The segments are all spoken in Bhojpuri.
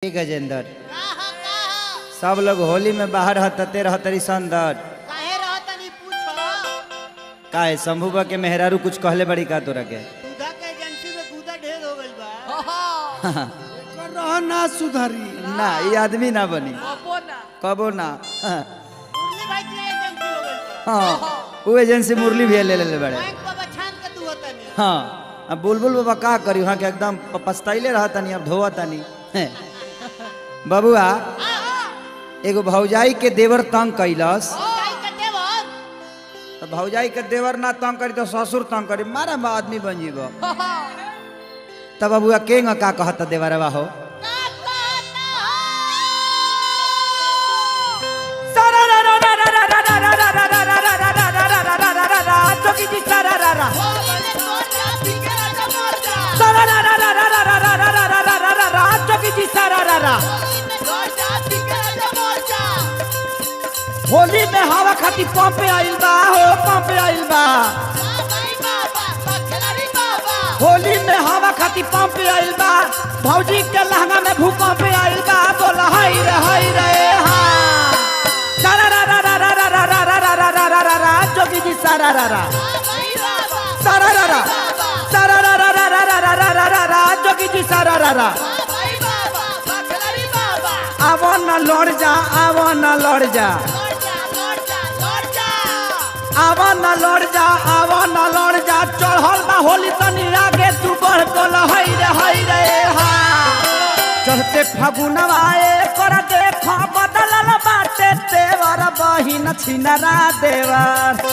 गजेंद्र सब लोग होली में बाहर रहते रहतरी संदर काहे शंभुबा के मेहरारू कुछ कहले बड़ी का तोरा के दूधा के एजेंसी में दूधा ढेर हो गइल बा कर रहा ना सुधारी ना ये आदमी ना बनी कबो ना मुरली भाई के एजेंसी हो गइल बा हाँ वो एजेंसी मुरली भी ले ले बड़े बैंक बाबा छान के दुहता नहीं हाँ अब बुलबुल बाबा का करी वहाँ के एकदम पछताइले रहता नहीं अब धोता नहीं बबुआ एगो भौजाई के देवर तंग कैलस भाई के देवर तो भौजाई के देवर ना तंग करी तो ससुर तंग करी मारा बा आदमी बन जीव तब बबुआ केंग का कहता देवरवा हो होली में हवा खाती पंप आइल बा हो पंप आइल बा होली में हवा खाती पंप आइल बा भौजी के लहंगा में भूकंप आइल बा बोला हाय रे हाँ सारा रा रा रा रा रा रा रा रा रा रा रा रा रा जोगी जी सारा रा रा सारा रा रा सारा रा रा रा रा रा रा रा रा रा जोगी जी सारा रा रा आवो न लड़ जा आवो न लड़ जा आवो न लड़ जा आवो न लड़ जा चढ़ल बा होली तनी आगे तू बढ़ कल हाय रे हा चढ़ते फागुनवा कर देख बदलल बाटे तेवर बहिन छिनरा देवर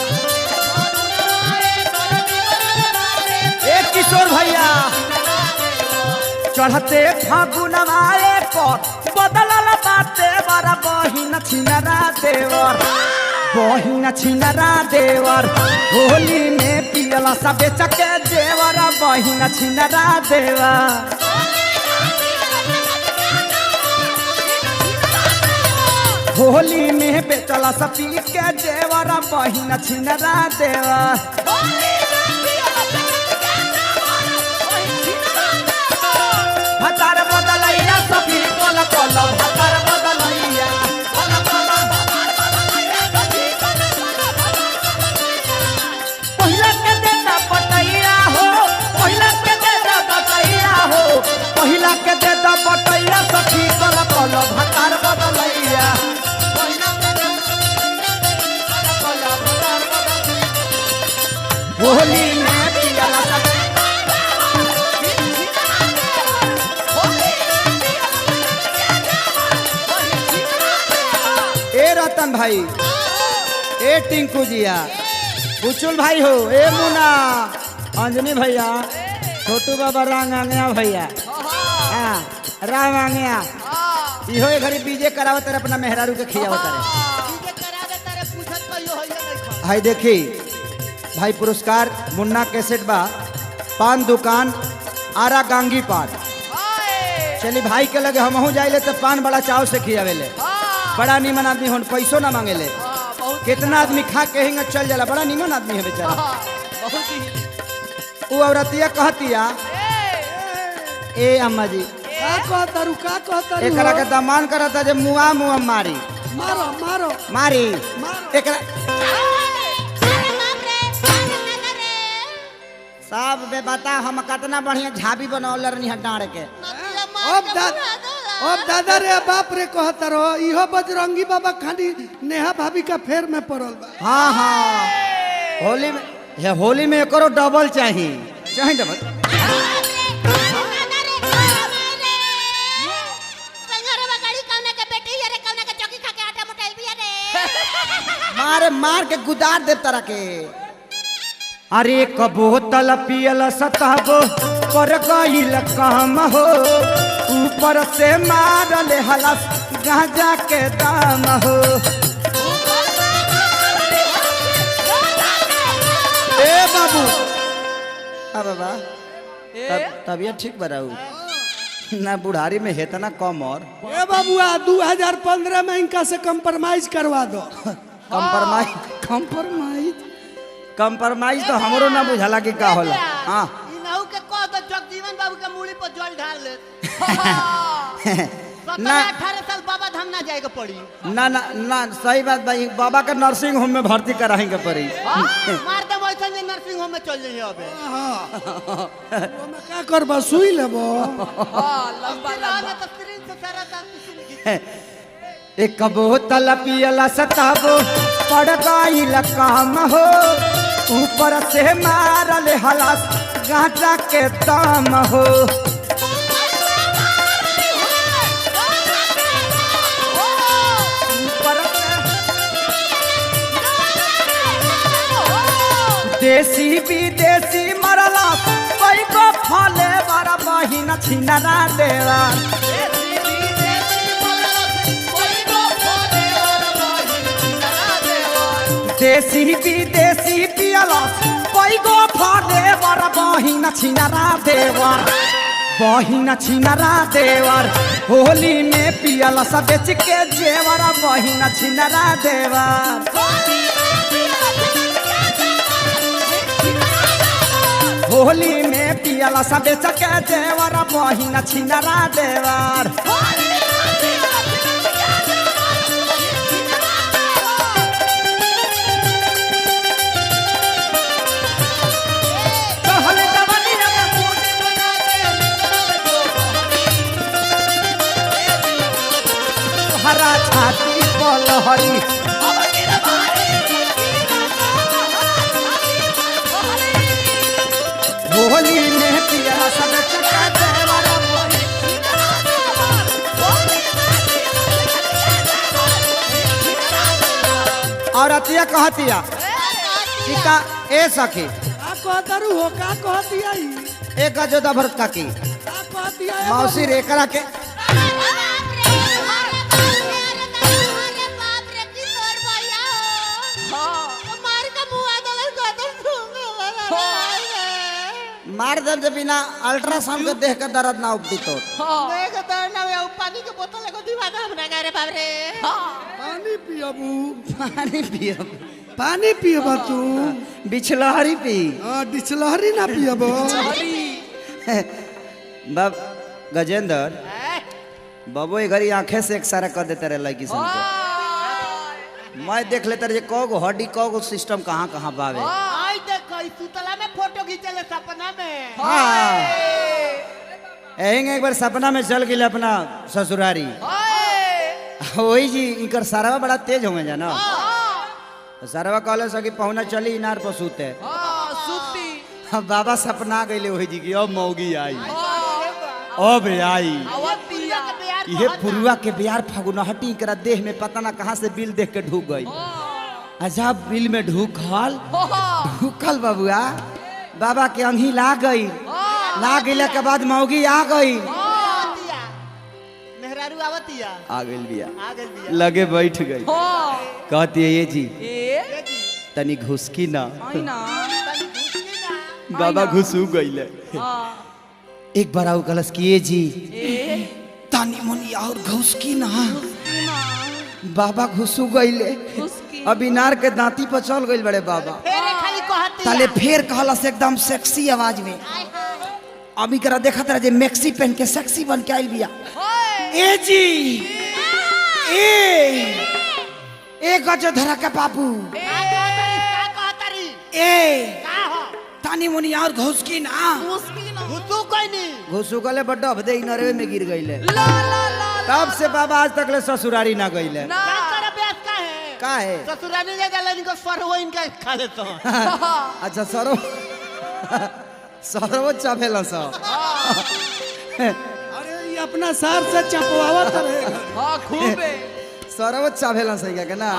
ए किशोर भैया चढ़ते फागुनवा कर बदलल बाटे तेवर बहिन छिनरा देवर बहिन छिनरा देवर होली में पियला सब चके देवर बहिन छिनरा देवर होली में बेचला सब पी के देवर बहिन छिनरा देवर भतार बदलैया सभी कोल कोल भतार बदलैया पहिला के देता बटैया हो पहिला के देता बटैया हो पहिला के देता बटैया सखी कोल कोल भतार बदलैया होली में पियला सब ए रतन भाई ए टिंकू जिया बुचुल भाई हो ए मुना अंजनी भैया छोटू बाबा रांग आंगया भैया हाँ राम आंगया इहो ए घड़ी बीजे करावत रहे अपना मेहरारू के खियावत रहे तुझे करा दे तारे पूछत कहियो होइए नहीं भाई देखी भाई पुरस्कार मुन्ना कैसेट बा पान दुकान आरा गांगी पान चली भाई के लगे हमहू जाइले तो पान बड़ा चाव से खियावेले बड़ा निमन आदमी हो पैसों ना मांगेले कितना आदमी खा के हिंग चल जाला बड़ा निमन आदमी है बेचारा वो औरतिया कहतिया ए अम्मा जी का कहतारू एकरा के दमान करता जे मुआ मुआ मारी मारो मारो मारी एकरा सब बे बता हम कितना बढ़िया झाबी बनौले रहनी है डांड के अब दादा रे बाप रे कहता रहो इहो बजरंगी बाबा खाली नेहा भाभी का फेर में पड़ल बा हाँ हाँ होली में एकरो डबल चाहिए डबल मारे मार के गुदार दे तरह के अरे बोतल पियल सतहबो पर गईल काम हो ऊपर से मारल हलस गांजा के दाम हो ए बाबू बाबा तबियत ठीक बराऊ ना बुढ़ारी में हेतना कम और ए बाबुआ 2015 में इनका से कंप्रोमाइज करवा दो कंप्रोमाइज तो हमरो ना बुझाला कि का होला हां इनहु के कह दो जगजीवन बाबू के मूड़ी पर जल ढाल ले ना। 18 साल बाबा धाम ना जाएगा पड़ी। ना ना ना सही बात भाई, बाबा के नर्सिंग होम में भर्ती कराएंगे पड़ी। मार दे वैसे जे नर्सिंग होम में चल जाइए अबे। ओमे का करबा सुई लेबो लंबा लंबा तो स्क्रीन से सारा दांत एक बोतल पियला सताबो पड़ गईल काम हो, ऊपर से मारल हलास गांजा के दाम हो। ऊपर से देसी विदेशी मरला कोई को फले बड़ा बहिन छिनरा देवा। देसी विदेशी पियला कोई गो फले बड़ा बहिन छिनरा देवर, बहिन छिनरा देवर। होली में पियला सब बेच के जेवर बहिन छिनरा देवर। होली में पियला सब बेच के जेवर बहिन छिनरा देवर। हरा छाती पलहरी होली में पियला सब चका देवर। और अतिया कहतिया का ए सखी का कहतरू हो, का कहतिया ई एक जोदा भरत का की का कहतिया मौसी रेकरा के मार दर्द बिना अल्ट्रासाउंड के देख के दर्द ना उपटी तो देख तो ना वे पानी के बोतल को दीवाना हमरा करे बाप रे। पानी पियबू, पानी पियो, पानी पियबा तू बिछलहरी पी। डिचलहरी ना पियबो। बाब गजेंद्र बाबू ये घरी आंखें से एक सारा कर देते रहे लड़की सन को। मैं देख लेता रहे कौगो हड्डी कौगो सिस्टम कहाँ कहाँ बावे। आई देखो इस सुतला में फोटो खींचले सपना में। हाँ एक बार सपना में चल गई अपना ससुरारी। वही जी इनकर सारा बड़ा तेज होंगे जाना। सारा कहले सकी पहुना चली इनार पर सूते। बाबा सपना गए वही जी की अब मौगी आई, अब आई ये पुरुआ के बिहार फागुनहटी करा देह में पता ना कहाँ से बिल देख के ढूक गई। अजब बिल में ढूकल बबुआ बाबा के अंगी ला गई। ला गई के बाद मौगी आ गई। मेहरारू आवतिया आ गई बिया, आ गई बिया। लगे बैठ गई। कहती है ये जी तनी घुसकी ना। बाबा घुसू गईले। एक बार आओ कलश किए जी तानी मुनी और घुसकी ना। बाबा घुसू गईले। अब इनार के दांती पर चल गई बड़े बाबा। फेरे खाली कहती ताले फेर कहलस एकदम सेक्सी आवाज में। अभी करा देखा तेरा जे मैक्सी पहन के सेक्सी बन के आइल बिया। ए जी ए गजो धरा के बाबू ए तानी मुनी और घुसकी ना। घुसू कोई नहीं घुसू गले बड्डा भदे इनरवे में गिर गईले। तब से बाबा आज तक ले ससुरारी ना गईले। तेरा ब्यास का है का है ससुराली ले जाला इनको सरवो इनका खा लेता हूं। अच्छा सरो चाभेला सा। अरे ये अपना सार से चपवावत रहेगा। हाँ खूब है। सरो चाभेला सही का ना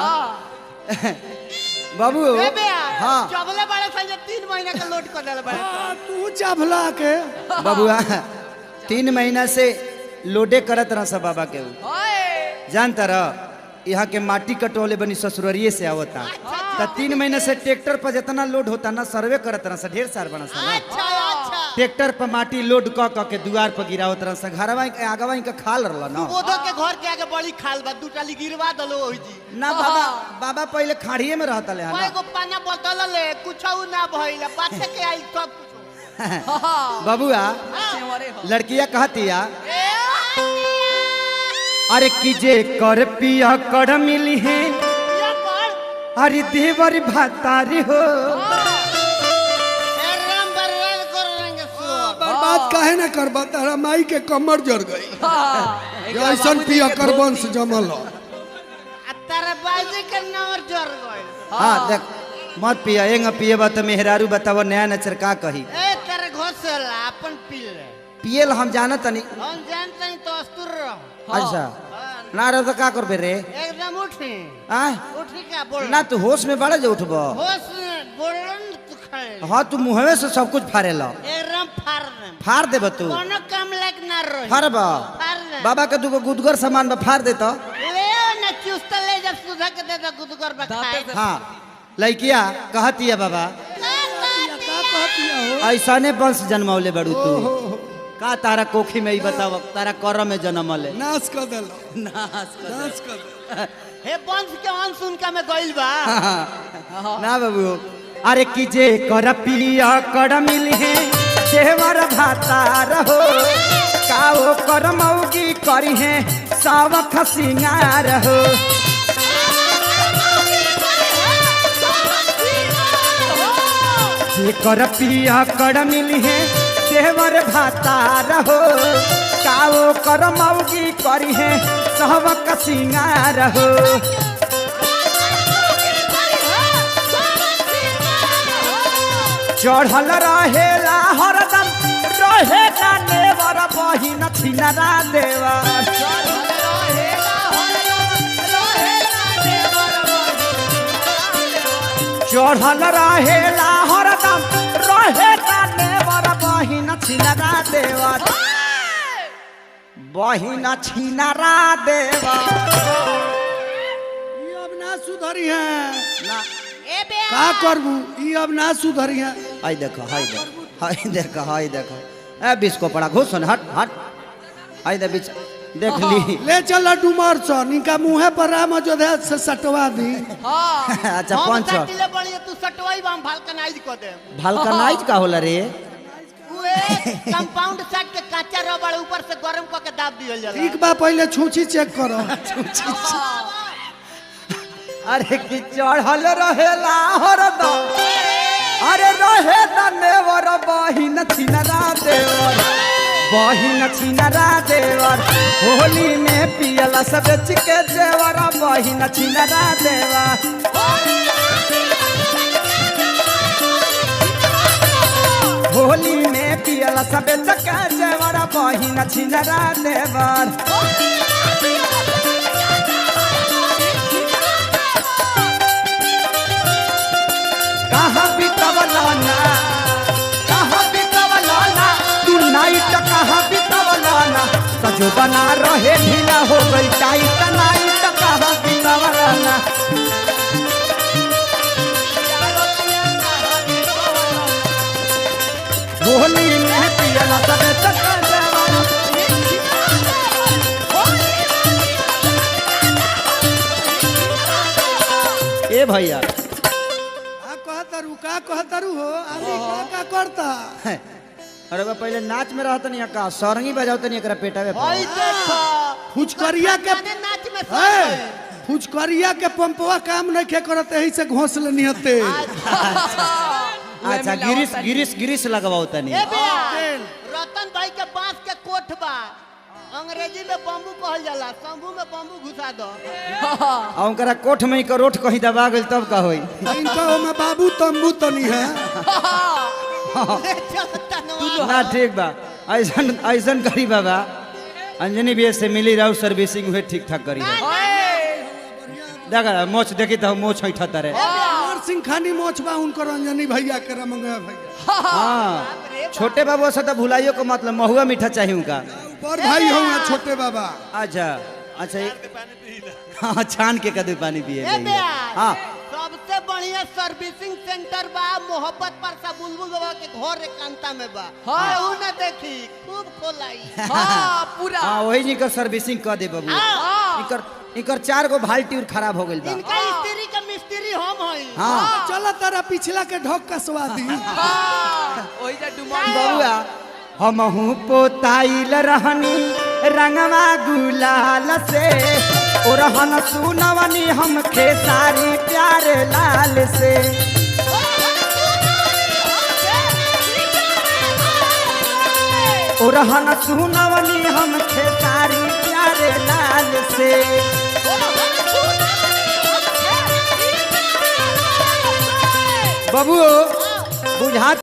बाबू। हाँ चबले बड़े साल 3 महीना का लोड कर डाले बड़े। तू चाभला के बबुआ 3 महीना से लोडे करत रहा सब बाबा के। जानता रह यहाँ के माटी कटोले बनी ससुररिये से आवता। तो 3 महीने से ट्रैक्टर पर जितना लोड होता ना सर्वे करत रहा सा। ढेर सार बना सा अच्छा ट्रैक्टर पर माटी लोड क के दुआर पर गिरावत रहा सा। घरवा आगवा इनका खाल रहला ना। ओदो के घर के आगे बड़ी खाल बा दू टाली गिरवा दलो ओही जी ना बाबा पहले खाड़िए में रहता ले कोई को पाना बोतल ले कुछौ ना भइला पाछे के आई सब कुछ। बबुआ लड़किया कहतिया अरे की जे कर पिया कर मिली है ये कर अरे देवर भातारी हो ए राम बर्बाद कर देंगे सो बर्बाद काहे ना करबा तारा माई के कमर जड़ गई जैसन पिया कर वंश जमल हो। तेरे बाजी के नंबर जोर गए हाँ देख मत पिया एंग पिएबा तो मेहरारू बताओ नया नचर का कही ए तेरे घोसला अपन पी ले पियल हम जानत नहीं हम जानते हैं तो अस्तुर रहो अच्छा ना रहो तो का करबे रे एकदम उठी आ उठी का बोल ना तू होश में बड़ा जो उठबो होश बोलन तू खड़े हाँ तू मुहवे से सब कुछ फाड़े लो एकदम फाड़ दे फाड़ देबो तू कोनो काम लायक ना रही फाड़बा फाड़ दे बाबा के दुगो गुदगर सामान में फाड़ दे तो ले ना चुस्ता ले जब सुधा के दे दो गुदगर बखाए हाँ लड़किया कहती है बाबा का कहतिया हो ऐसा ने वंश जन्मौले बड़ू तू का तारा कोखी में ही बताव तारा कर में जन्मले नाश कर देलो नाश कर नाश कर दे। हे वंश के अंश उनका में गइल बा ना बाबू अरे की जे कर पिया कर मिली है देवर भाता रहो काओ कर मौगी करी है सावख सिंगार हो जे कर पिया कर मिली है देवर भाता रहो काओ कर मौगी करी है सावख सिंगार हो चढ़ल रहेला हरदम रहे ना नेवर बहिन छिनरा देवर चढ़ल रहेला हरदम रहे ना नेवर बहिन छिनरा देवर बहिन छिनरा देवर ई अब ना सुधरी है ना ए बे का करबू ई अब ना सुधरी है हाय देखो हाय देखो ए बिस्को पड़ा घुसन हट हट हाय दे बीच देख ली ले चल डुमर छ निका मुहे पर राम अयोध्या से सटवा दी अच्छा हम पंच सटिले बढ़िया तू सटवाई बा हम भालकनाइज कर दे भालकनाइज का होला रे उए कंपाउंड सेट के काचा रबड़ ऊपर से गरम क के दाब दियल जाला ठीक बा पहले छूछी चेक करो अरे की चढ़ल रहेला हरदम अरे रहे नेवर बहिन छिनरा देवर बहिन छिनरा देवर होली में पियला सब चिके देवर बहिन छिनरा देवर होली में पियला सब चिके देवर बहिन छिनरा देवर कहाँ बितवलाना तू नाइट कहाँ बितवलाना सजो बना रहे ढीला हो गई टाइट नाइट कहाँ बितवलाना होली में पियला सब चक्कर देवाना ए भैया का कहतरू हो आदमी का करता अरे बा पहले नाच में रहत नहीं का सरंगी बजावत नहीं एकरा पेटा में भाई देखो फुचकरिया के माने नाच में ए, फुचकरिया के पंपवा काम नहीं खे करते यही से घोंस लेनी हते अच्छा गिरिस लगवाओ तनी ए बे रतन भाई के बांस के कोठ बा अंग्रेजी में बम्बू कहल जाला शंभू में बम्बू घुसा दो आ उनकरा कोठ में का रोट कहीं दबा गेल तब का होई इनका में बाबू तंबू तनी है ना ठीक बा ऐसन ऐसन करी बाबा अंजनी भी से मिली रहू सर्विसिंग हुए ठीक ठाक करी देखा मोच देखी तो मोच है ठतरे अमर सिंह खानी मोच बा उनकर रंजनी भैया के रमंगा भैया हाँ छोटे बाबू से तो भुलाइयो को मतलब महुआ मीठा चाहिए उनका पर भाई हो छोटे बाबा अच्छा अच्छा हाँ छान के कदू पानी पिए हाँ सबसे बढ़िया सर्विसिंग सेंटर बा मोहब्बत पर सा बुलबुल बाबा के घर एकांता में बा ऊ ना देखी खूब खोलाई पूरा हाँ वही जी कर सर्विसिंग कर दे बाबू इकर 4 गो बाल्टी खराब हो गइल बा इनका स्त्री का मिस्त्री हम हई हाँ चल तारा पिछला के ढोक कसवा दी ओही जा डुमा बउआ हमहू पोताइल रहनी रंगवा गुलाल से ओरहन सुनवनी हम खेसारी प्यारे लाल से ओरहन सुनवनी हम खेसारी प्यारे लाल से बाबू बुझा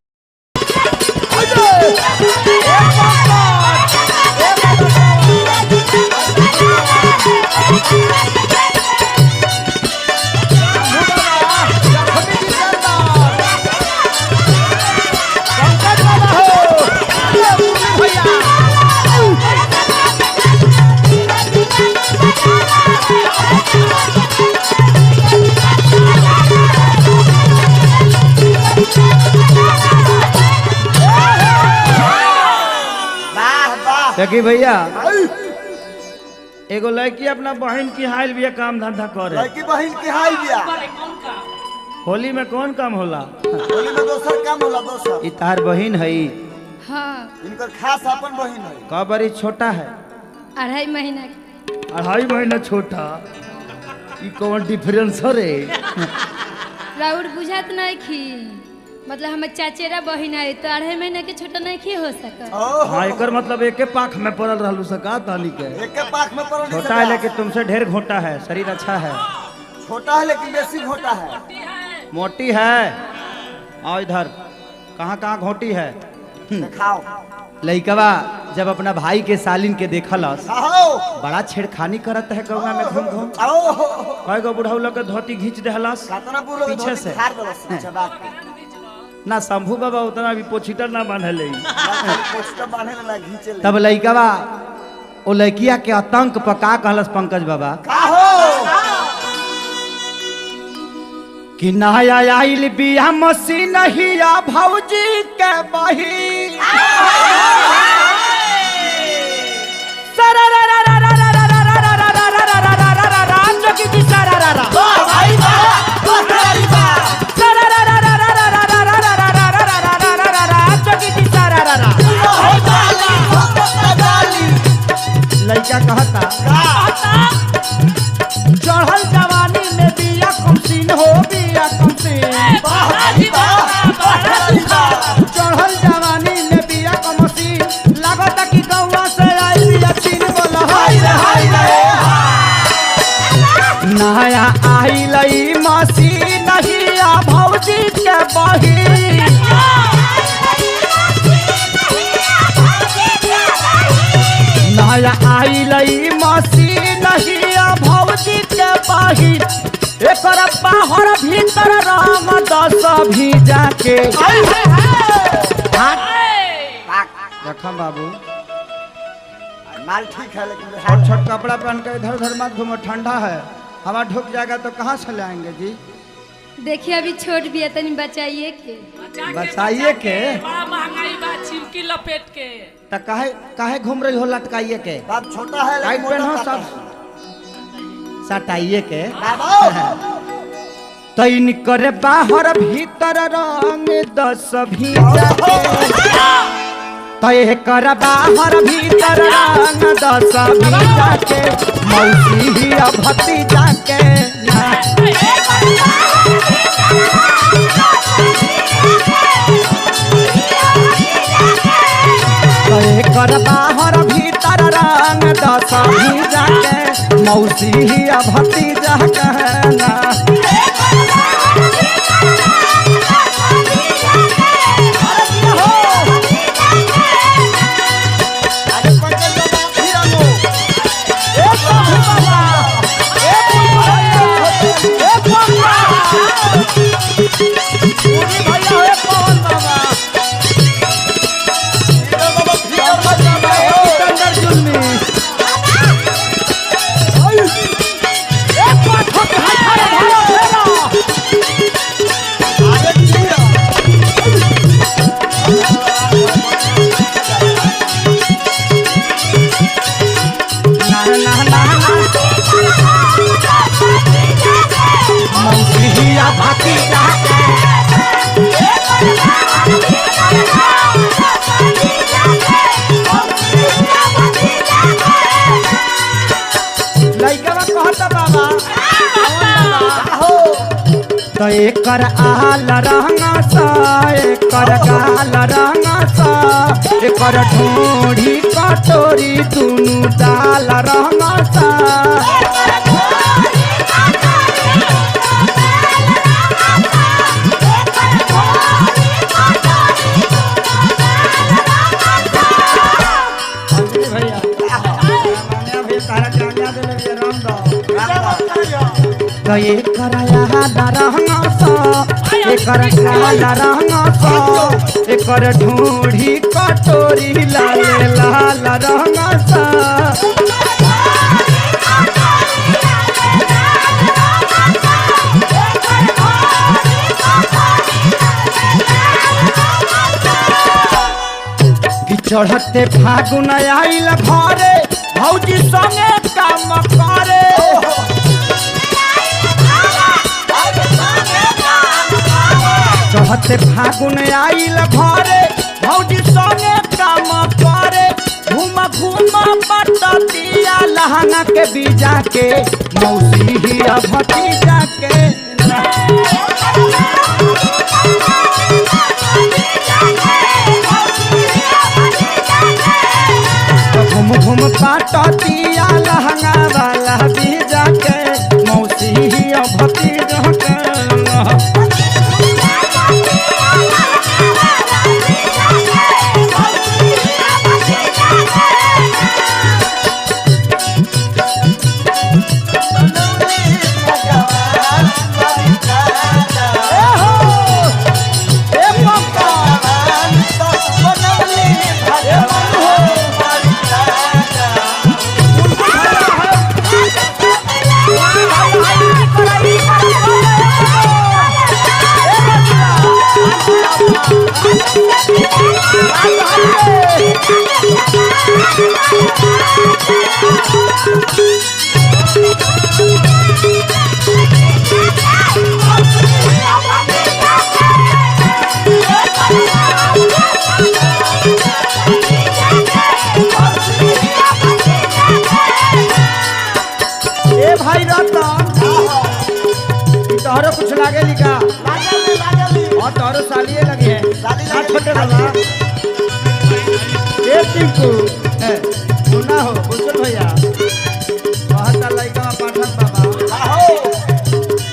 देखी भैया एगो लड़की अपना बहन की हाइल भी काम धंधा करे। लड़की बहन की हाइल बिया। होली में कौन काम होला? होली में दोसर काम होला दोसर। ई तार बहन है? हाँ। इनकर खास अपन बहन है। का बड़ी छोटा है? 2.5 महीना। 2.5 महीना छोटा? ई कौन डिफरेंस रे? राउर बुझात नहीं खी मतलब हम चाचेरा बहिन है तो 2.5 महीना के छोटा नहीं खी हो सका। हाँ एकर मतलब एके पाख में पड़ल रहलू सका ताली के। एके पाख में पड़ल। छोटा है लेकिन तुमसे ढेर घोटा है, शरीर अच्छा है। छोटा है लेकिन बेसी घोटा है। मोटी है। आओ इधर। कहाँ कहाँ घोटी है? दिखाओ। लइकवा जब अपना भाई के सालिन के देखलस बड़ा छेड़खानी करत है गौवा में घूम घूम। कई गो बुढ़ौला के धोती घींच देहलस पीछे से। ना शंभू बाबा उतना भी पोछीटर ना बांधले। तब लइकवा ओ लड़किया के आतंक पर का कहलस पंकज बाबा कि नया आइल बिया मसीन हिया भौजी के बही लड़का कहता चढ़ल जवानी में बिया कमसीन हो बिया कमसीन। चढ़ल जवानी में बिया कमसीन लागता कि गौवा से आई बिया चीन बोला हाय रे हाय रे। नया आई लई मसीन हिया भौजी के बही नया आई लई मसीन हिया भौजी के बही एकर बाहर भीतर रंग 10 भीजा के। रखम बाबू माल ठीक है लेकिन छोट छोट कपड़ा पहन के इधर उधर मत घूमो, ठंडा है, हवा ढुक जाएगा तो कहाँ से लाएंगे जी? देखिए अभी छोट भी है तनी बचाइए के। बचाइए के? बड़ा महंगाई बा चिमकी लपेट के। तो काहे काहे घूम रही हो लटकाइए के? बाप छोटा है टाइट लेकिन पहनो मोटा सब सटाइए के। बाबा तैन करे बाहर भीतर रंग 10 भीजा के। तय कर बाहर भीतर रंग 10 भीजा के मौसी भतीजा के। तय कर बाहर भीतर रंग 10 भीजा के मौसी भतीजा कहना। भतीजा लइका में कहता बाबा हो तो एकर आल रंगा सा एकर गाल रंगा सा एकर ढोढ़ी कटोरी दुनु डाल रंगा सा तो एकर आल रंगा सा एकर गाल रंगा सा एकर ढोढ़ी कटोरी लाल लाल रंगा सा चढ़ते फागुन आइल घरे भौजी संगे काम करे चढ़ते फागुन आइल घरे भौजी संगे काम करे घूम घूम पटतिया लहंगा के बीजा के मौसी ही भतीजा के घूम घूम पाटिया लहंगा वाला बीजा के मौसी भतीजा के भाई तोहरो कुछ लागे लिखा और तोहरो सालिए लगे है छोटे बाबा ये टिंकू सुना हो बुजुर्ग भैया बहुत लड़का पाठक बाबा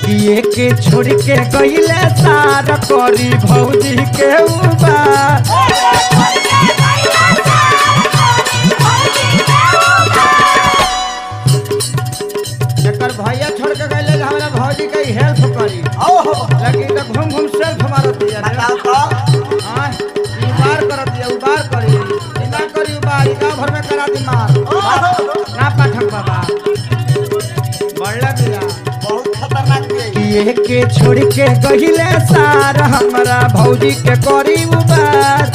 किए के छोड़ के गईले सार करी भौजी के उबार भैया छोड़ के गए हमारा भौजी का हेल्प करी लेकिन तो घूम घूम सेल्फ मारत दिया उबार करत दिया उबार करी ना करी उबार गाँव भर में करा दी मार ना पाठक बाबा बढ़ला दिया बहुत खतरनाक किए के छोड़ के गहिले सार हमारा भौजी के करी उबार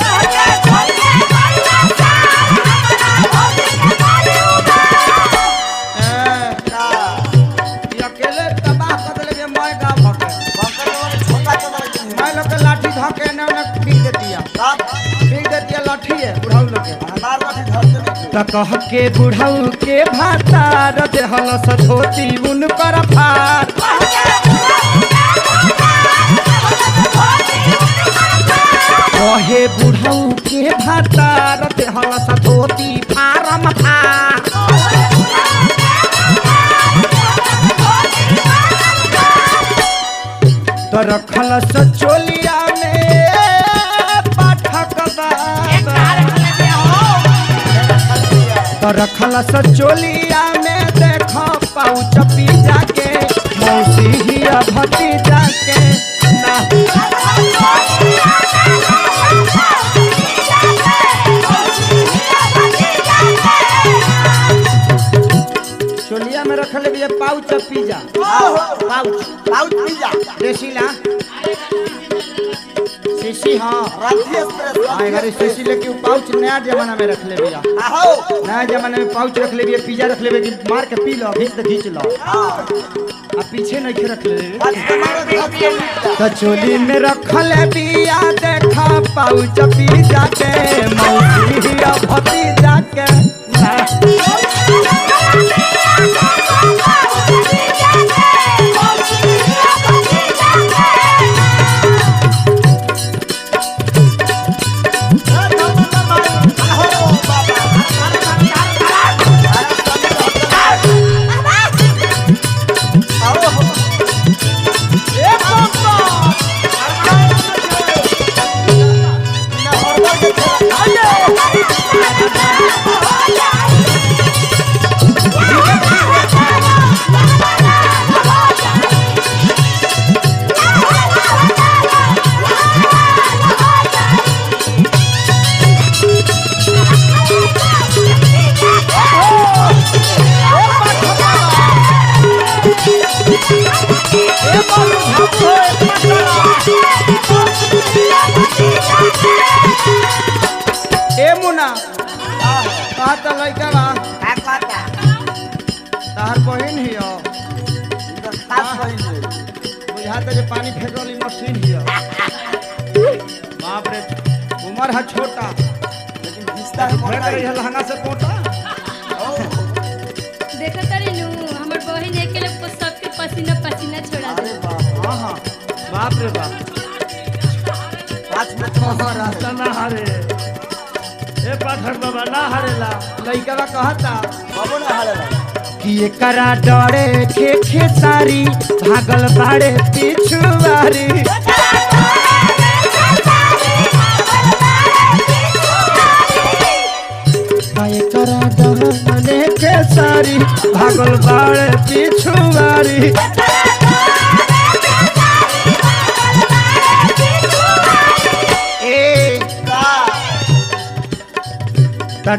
कह के बुढ़ऊ के भातार देहल सधोती उन पर फार कहे बुढ़ऊ के भातार देहल सधोती फारम फार तो रखल सचोलिया में पाठक तो रखल सचोलिया में देखो पाउच पीजा के मौसी ही भतीजा के चोलिया में रखल भी pouch pizza pouch pouch pizza देसीला शीशी हाँ अगर शीशी लेके पाउच नया जमाना में रख ले भैया नया जमाना में पाउच रख ले भैया पिज्जा रख ले भैया मार के पी लो खींच लो अब पीछे नहीं रख ले तो चोली में रखल बिया देखा पाउच पिज्जा के मौसी भतीजा के ए मुना कहा तो लड़का बा का कहता तार बहन हियो खास बहिन रे बुझाता जे पानी फेंकली मशीन हियो बाप रे उम्र है छोटा लेकिन रिश्ता फेंक मोटा रही है लहंगा से पोटा देखो तारी नु हमर बहिन अकेले को सबके पसीना पसीना छोड़ा दे अरे बाप हाँ हाँ बाप रे बाप 5 मिनट हाँ रास्ता ना हारे ए पाठक बाबा ना हारेला लड़का बा कहता बाबू ना हाले कि एकरा डरे खे सारी भागल बाड़े पिछुआरी एकरा डरे खे सारी भागल बाड़े पिछुआरी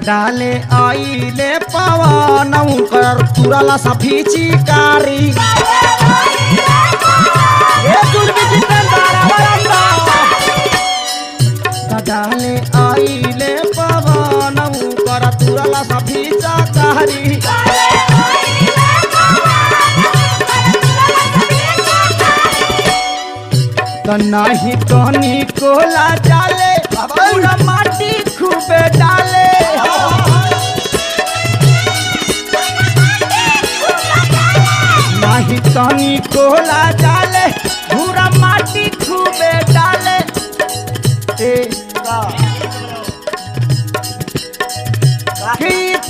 डाले आईले पवन कर तुरला सफी चिकारी डाले आईले पवन कर तुरला सफी चिकारी नहीं तनी कोला डाले पूरा माटी खूबे डाले नहीं तनी कोला डाले पूरा माटी खूबे डाले ए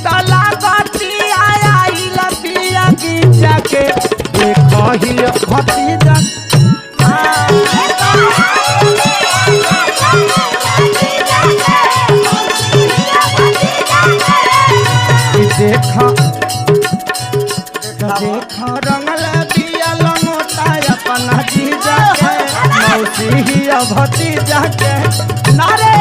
तला बाटी आया लबिया की जाके देखो ही भतीजा देखा देखा रंगल दिया लंगोटा अपना जीजा के मौसी ही भतीजा के नारे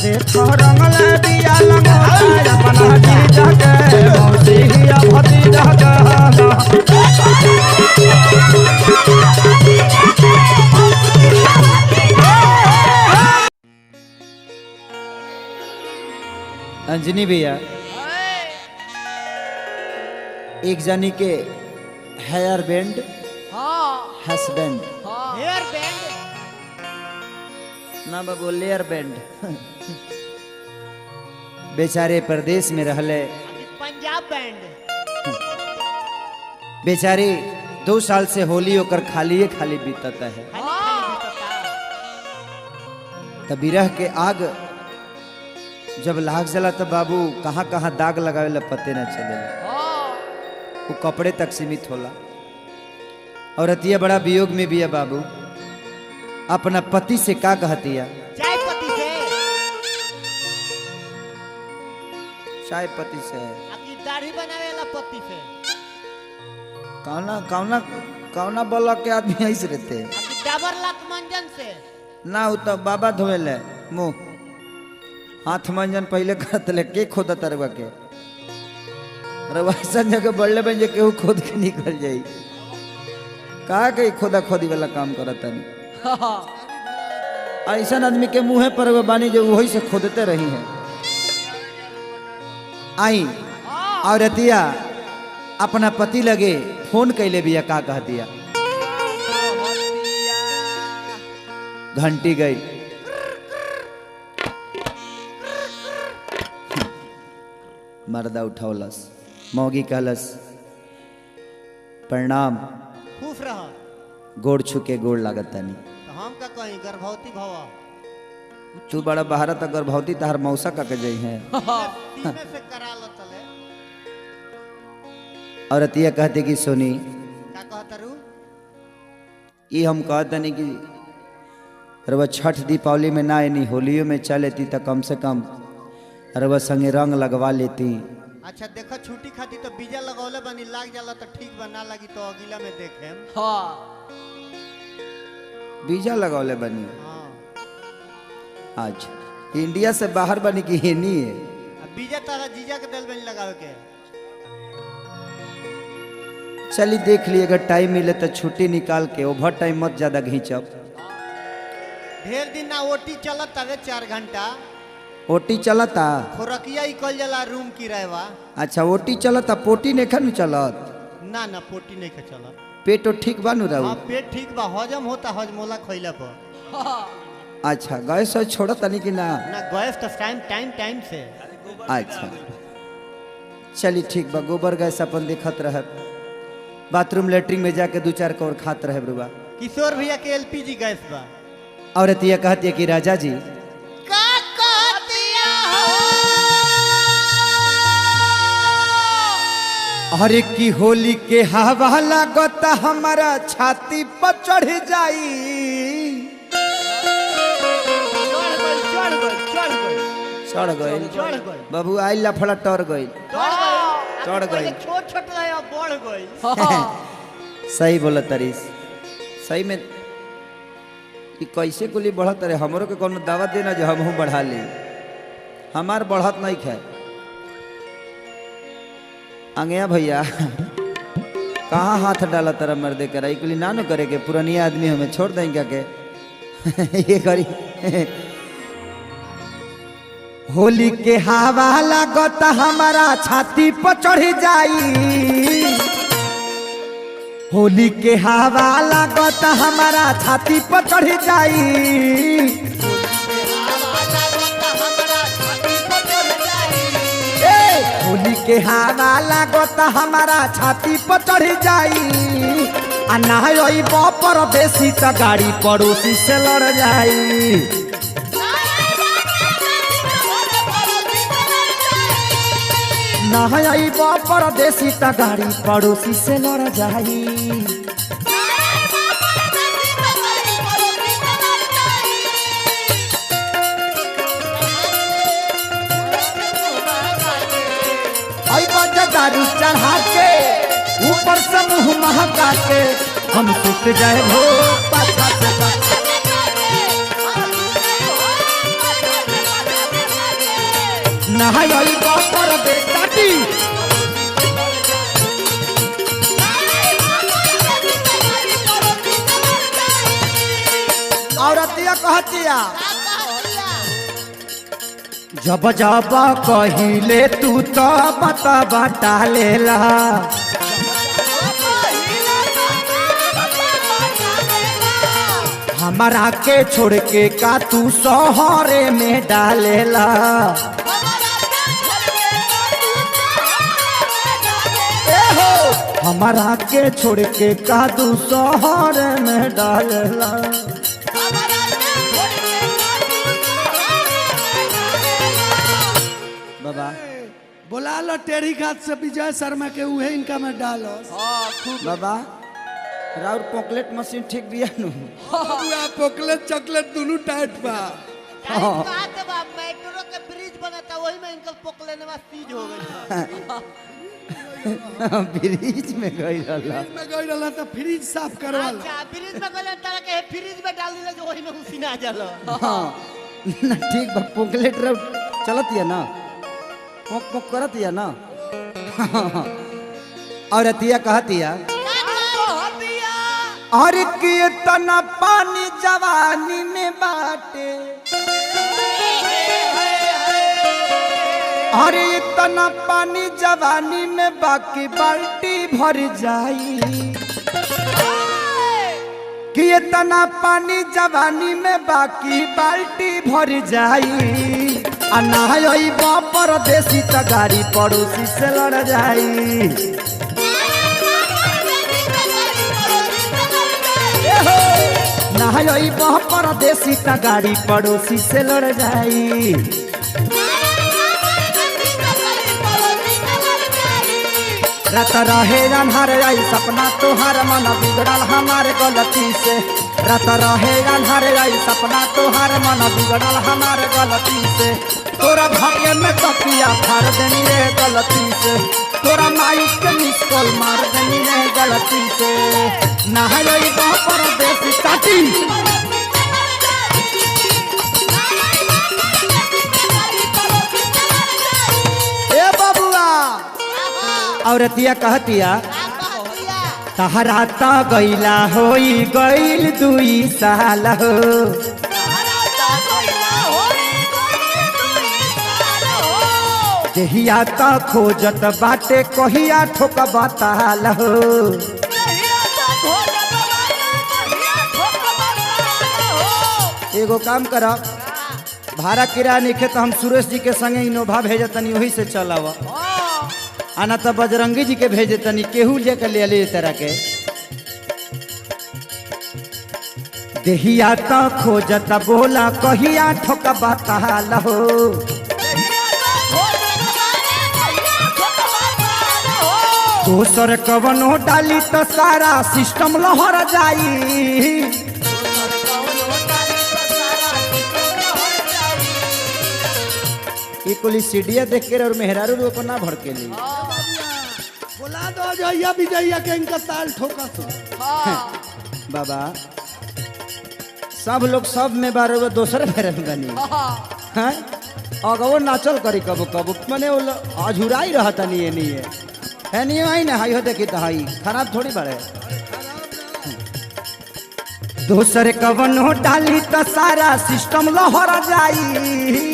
देखो रंगल दिया लंगोटा अपना जीजा के मौसी ही भतीजा के अंजनी भैया एक जानी के hair band husband hair band ना बाबू लेयर बैंड बेचारे प्रदेश में रहले पंजाब बैंड बेचारे 2 साल से होली होकर खाली बीतता है तब विरह के आग जब लाग जला तब बाबू कहाँ कहाँ दाग लगावे ला पते न चले वो कपड़े तक सीमित होला और अतिया बड़ा वियोग में भी है बाबू अपना पति से का कहतिया चाय पत्ती से चाय पति से आकी दाढ़ी बनावे वाला पत्ती से कौना कौना कौना बोला के आदमी ऐसे रहते आकी डाबर लात मंजन से ना वो तो बाबा धोवेले मुंह हाथ मंजन पहले करत ले के खोदा तरवा के रवा ऐसा जगह बढ़ले बन जे केहू खोद के निकल जाई का के खोदा खोदी वाला काम करता नहीं ऐसा आदमी के मुंह पर वो बानी जो वही से खोदते रही है आई और रतिया अपना पति लगे फोन कैले बिया का कह दिया घंटी गई मर्दा उठौलस मौगी कहलस प्रणाम खुश रह गोड़ छुके गोड़ लागत तनी तो हम का कहीं गर्भवती भव तू बड़ा बहारत गर्भवती तहार मौसा का के जई है सीने से करा लो चले और अतिया कहते कि सोनी का कहतरू ये हम कहते नहीं कि रवा छठ दीपावली में ना आनी होलियों में चल लेती तो कम से कम रवा संगे रंग लगवा लेती। अच्छा देखो छुट्टी खाती तो बीजा लगौले बनी लाग जाला तो ठीक बना लगी तो अगला में देखेम बीजा लगौले बनी हाँ आज इंडिया से बाहर बनी की हेनी है। बीजा तारा जीजा के दिल में लगावे के। चलिए देख लिए, अगर टाइम मिले तो छुट्टी निकाल के, ओवर टाइम मत ज्यादा घींचब। ढेर दिन ना ओटी चलत तवे 4 घंटा। ओटी चलता? खोरकिया ही कल जला रूम किराएवा। अच्छा ओटी चलता, पोटी नहीं खन चलत? ना ना पोटी नहीं के चलत। पेटो ठीक बानू रहू? हाँ पेट ठीक बा, हजम होता हजमोला खइला पर। अच्छा गैस छोड़त तनी कि ना? ना गैस तो टाइम से। अच्छा चलिए ठीक बा, गोबर गैस अपन देखत रह, बाथरूम लेटरिन में जाके 2-4 कौर खात रहे रुआ। किशोर भैया के एलपीजी गैस बा। और तिया कहती है कि राजा जी का कहतिया अरे की होली के हवा लागत हमारा छाती पर चढ़ जाई। चढ़ गई बाबू, आई लफड़ा टर गई। चढ़ गई। छोट छोट रहे अब बढ़ गई। सही बोला तरीस, सही में कि कैसे कुली बढ़त रहे। हमरो के कोनो दावा देना जो हमहू बढ़ा ली, हमार बढ़त नहीं खे। अंगया भैया कहाँ हाथ डाला तरह मर्दे करा, कुली ना न करे के, पुरानी आदमी हमें छोड़ देंगे के ये करी। होली के हवा लागत हमारा छाती पर चढ़ जाई। होली के हवा लागत हमारा छाती पर चढ़ जाई। होली के हवा लागत हमारा छाती पर चढ़ जाई। आ ना पर बेसी त गाड़ी पड़ोसी से लड़ जाई। नहाई परदेसी त गाड़ी पड़ोसी से लड़ जाई। दारू चढ़ा के ऊपर से मुँह महका के हम सुत जाए हो पाछा से नहाई पर बेटी औरतिया कहतिया जब जब कहिले तू तो बता बता लेला। हमारा के छोड़ के का तू शहरे में डालेला। हमारा के छोड़ के का तू शहरे में डालेला। बाबा बोला लो टेढ़ी घाट से विजय शर्मा के उहे इनका में डालो। बाबा राउर पॉकलेट मशीन ठीक बिया नु? पॉकलेट चॉकलेट दोनों टाइट बा। मेट्रो के ब्रिज बनता वही में इनका पॉकलेट में सीज हो गई। ब्रिज में गई रहला। में गई रहला तो फ्रिज साफ करवा लो। अच्छा ब्रिज में गले तारा के फ्रिज में डाल दिले जो वही में उसीना जाला। हां ना ठीक बा, पॉकलेट रे चलत है ना, पोक पोक करत है ना। और अतिया कहतिया और कि इतना पानी जवानी में बाटे, और इतना पानी जवानी में बाकी बाल्टी भर जाई। कि इतना पानी जवानी में बाकी बाल्टी भर जाई। अनाई परदेसी त गाड़ी पड़ोसी से लड़ जाई। नहाई परदेसी त गाड़ी पड़ोसी से लड़ जाई। रात रहे अन्हार आई सपना तोहार मन बिगड़ल हमारे गलती से। रात रहे अन्हार आई सपना तोहार मन बिगड़ल हमारे गलती से। तोरा भाग्य में तकिया फाड़ देनी रे गलती से। तोरा माई के मिस कॉल मार देनी रे गलती से। नहाई परदेसी काटी औरतिया कहतिया तहरा ता गईला होई गईल 2 साल हो जहिया ता खोजत बाटे कहिया ठोकबा ताल हो एगो काम कर भाड़ा किराया निखे तो हम सुरेश जी के संगे इनोभा भेजे तनी वही से चलाव आना तो बजरंगी जी के भेजे तनी केहू लेकर ले तरह के देहिया तो खोजत बोला कहिया ठोकबा ताल हो दोसर कवनो डाली तो सारा सिस्टम लहर जाई कुली सीढ़िया देख के और मेहरारू रो ना भड़के ली बुला दो जइया विजइया के इनका ताल ठोका सो बाबा सब लोग सब में बार दोसर फेरे में बनी हैं अगवो नाचल करी कबो कबो मने अझुराई रहता नहीं है नहीं आई ना हाई हो देखी तो हाई खराब थोड़ी बड़े दोसर कवनो डाली तो सारा सिस्टम लहर जाई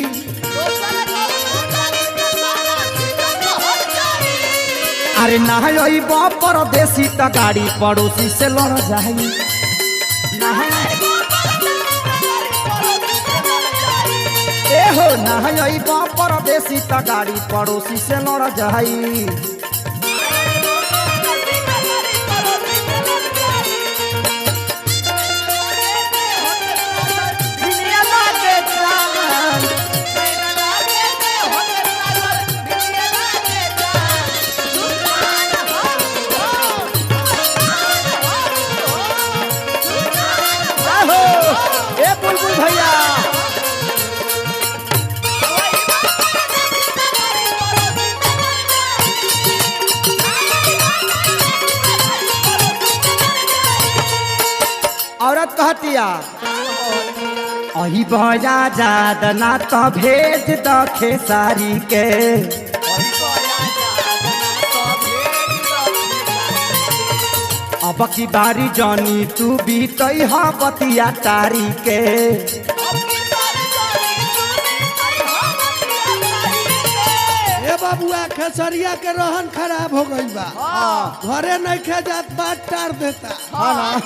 अरे नहई परदेसी त गाड़ी पड़ोसी से लड़ जाई ए हो नहई परदेसी त गाड़ी पड़ोसी से लड़ जाई भैया औरत कहतिया अही बजा जाद ना तो भेज द खेसारी के अब की बारी जानी तू भी तई हा बतिया तारी के ए बाबुआ खेसरिया के रहन खराब हो गई बा घरे नहीं खे जात बात टार देता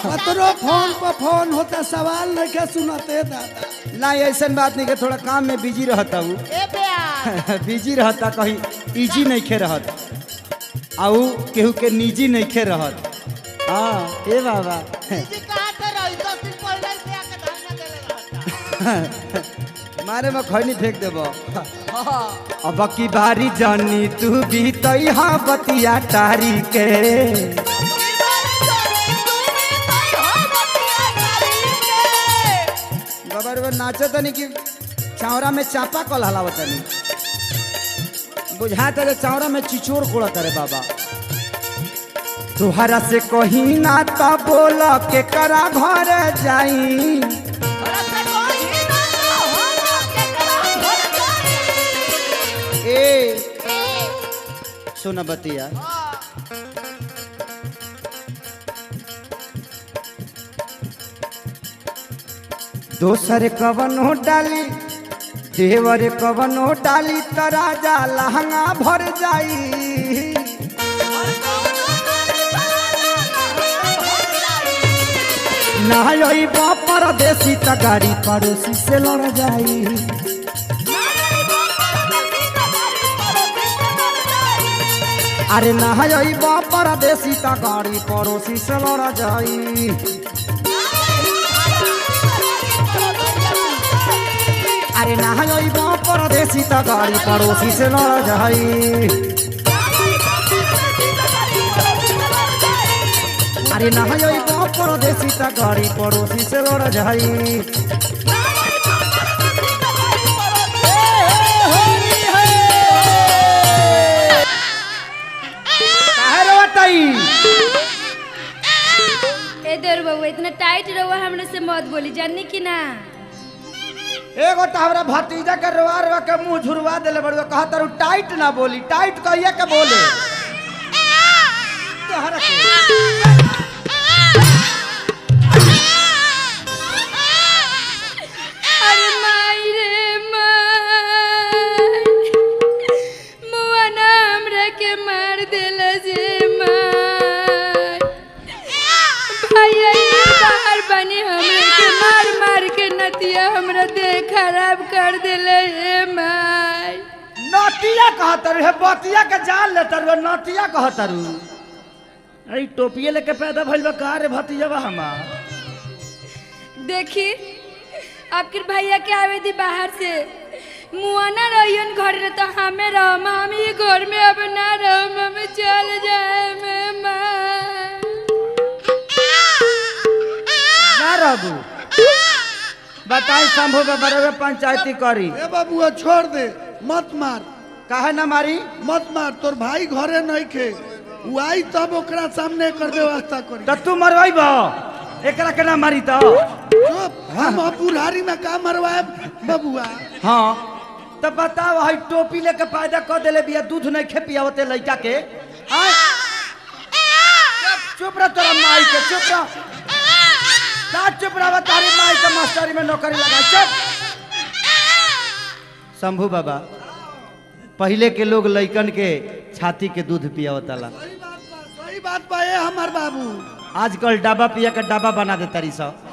कतरो फोन पर फोन होता सवाल नहीं के सुनते दादा ना ऐसा बात नहीं के थोड़ा काम में बिजी रहता हूँ बिजी रहता कहीं इजी नहीं खे रहत आऊ केहू के निजी नहीं खे रहत हाँ ए बाबा मारे में खैनी फेंक देब अब की बारी जानी तू भी तई हाँ बतिया तारी के बाबा नाचो तनी कि चावरा में चापा कल हलाव तनी बुझा तेरे चावरा में चिचोर कोड़ा करे बाबा तुहरा से कहीं ना तो बोल के करा घर जाई ए सुन बतिया दोसर कवनो डाली देवर कवनो डाली त राजा लहंगा भर जाई नहई परदेसी त गाड़ी पड़ोसी से लड़ जाई अरे नहई परदेसी त गाड़ी पड़ोसी से लड़ जाई अरे नहई परदेसी त गाड़ी पड़ोसी से लड़ जाई अरे नहई परदेसी त गाड़ी पड़ोसी से लड़ जाई ए देर बउआ इतना टाइट रहुआ हमने से मत बोली जाननी की ना एगो तो हमरा भतीजा के रोवा रोवा के मुंह झुरवा देले बड़ुआ कहत रहू टाइट ना बोली टाइट कहिए के बोले तोहरा के अरे माई रे माई मुआ ना हमरा के मार देला जे माई भैया बाहर बनी हमरा के मार मार के नतिया हमरा देह खराब कर देले रे माई नतिया कहतर है बतिया के जान लेतर हो नतिया कहतर अरे टोपिए लेके पैदा भइल बा का रे भतीजवा हमार देखी आपके भैया के आवे दी बाहर से मुआना रहियन घर रे तो हमें रहो हम ही घर में अब ना रहो हम चल जाए मैं माँ ना रहबू बताई शंभू बाबा रे पंचायती करी ए बबुआ छोड़ दे मत मार काहे ना मारी मत मार तोर भाई घरे नहीं खे उ आई तब ओकरा सामने कर व्यवस्था करी त तू मरवाइब एकरा के ना मारी त चुप हम बुढ़ारी में का मरवाए बबुआ हाँ तो बताओ हई टोपी लेके पैदा कर देले बिया दूध नहीं खे पियावते लइका के आय चुप रह तोरा माई के चुप रह का चुप रह तारी माई के मास्टरी में नौकरी लगा चुप शंभू बाबा पहले के लोग लइकन के छाती के दूध पियावताला सही बात बा ये हमार बाबू आजकल डाबा पिया के डाबा बना दे तारी सब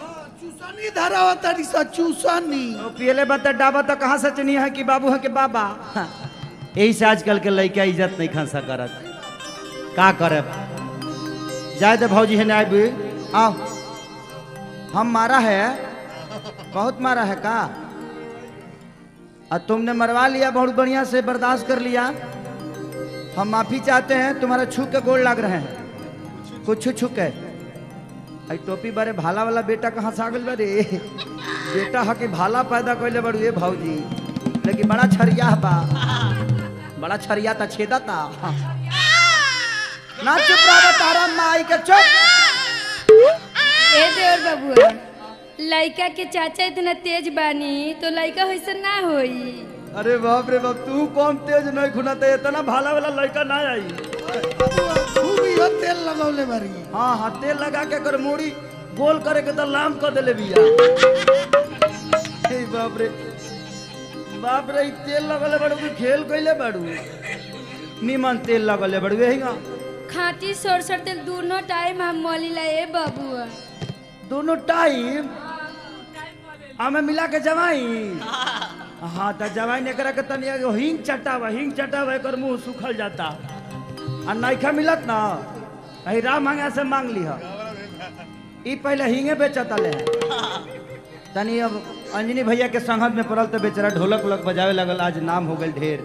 चूसनी धरावा तारी सा चूसनी तो पियले बता डाबा तो कहाँ से चनी है कि बाबू है कि बाबा यही से आजकल के लइका इज्जत नहीं खा करत का करे जाए तो भौजी है ना आओ हम मारा है बहुत मारा है का और तुमने मरवा लिया बहुत बढ़िया से बर्दाश्त कर लिया हम माफी चाहते हैं तुम्हारा छू के गोल लग रहे हैं कुछ छू के आई टोपी बारे भाला वाला बेटा कहाँ से आ गल बारे बेटा है कि भाला पैदा कैले बड़ू ये भौजी लेकिन बड़ा छरिया बा बड़ा छरिया था छेदा था ना चुप रहा तारा माई के चुप ए देवर बबुआ लइका के चाचा इतना तेज बानी तो लइका वैसे ना होई अरे बाप रे बाप तू कौन तेज नहीं खुनाते इतना भाला वाला लड़का ना आई खूब यो तेल लगौले बारी हाँ हाँ तेल लगा के कर मूड़ी गोल करे के तो लाम कर देले बिया हे बाप रे ई तेल लगले बड़ू कि खेल कइले बड़ू निमन तेल लगले बड़ू यही ना खाटी सरसर तेल दोनों टाइम हम मलिला ए बबुआ दोनों टाइम हमें मिला के जवाई हाँ तो जवाई ने करा के तनिया हिंग चटावा एकर मुंह सूखल जाता आ नइखा मिलत ना अही राम मांगा से मांग लिहा ई पहले हिंगे बेचता ले तनी अब अंजनी भैया के संगत में पड़ल तो बेचारा ढोलक उलक बजावे लगल आज नाम हो गल ढेर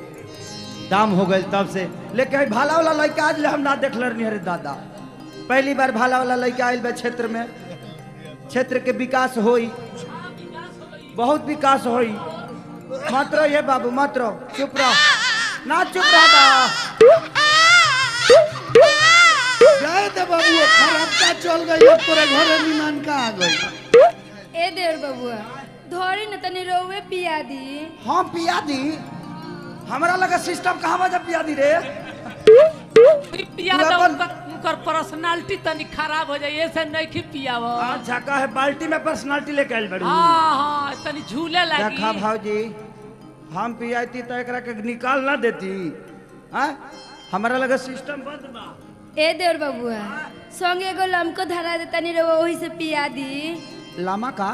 दाम हो गल तब से लेकिन भाला वाला लड़का आज ले हम ना देख रही अरे दादा पहली बार भाला वाला लड़का आयल बा क्षेत्र में क्षेत्र के विकास होई बहुत विकास होई मात्र ये बाबू मात्र चुप रह ना चुप रह बा जाए दे बबुआ खराब का चल गई अब पूरे घरे निमान का आ गई ए देवर बबुआ धोरी न तनी रोवे पिया दी हम पिया दी हमरा लगा सिस्टम कहाँ बजा पिया दी रे पिया दो उनकर पर्सनालिटी तनी खराब हो जाए ऐसे नहीं कि पियावो अच्छा का है बाल्टी में पर्सनालिटी लेके आइल बड़ी हाँ हाँ तनी झूले लगी देखा भाजी हम पियाती तो एकरा के निकाल ना देती हाँ हमारा लगा सिस्टम बंद बा ए देवर बबुआ संग एगो लमको धरा दे तनी रोवे वही से पिया दी लामा का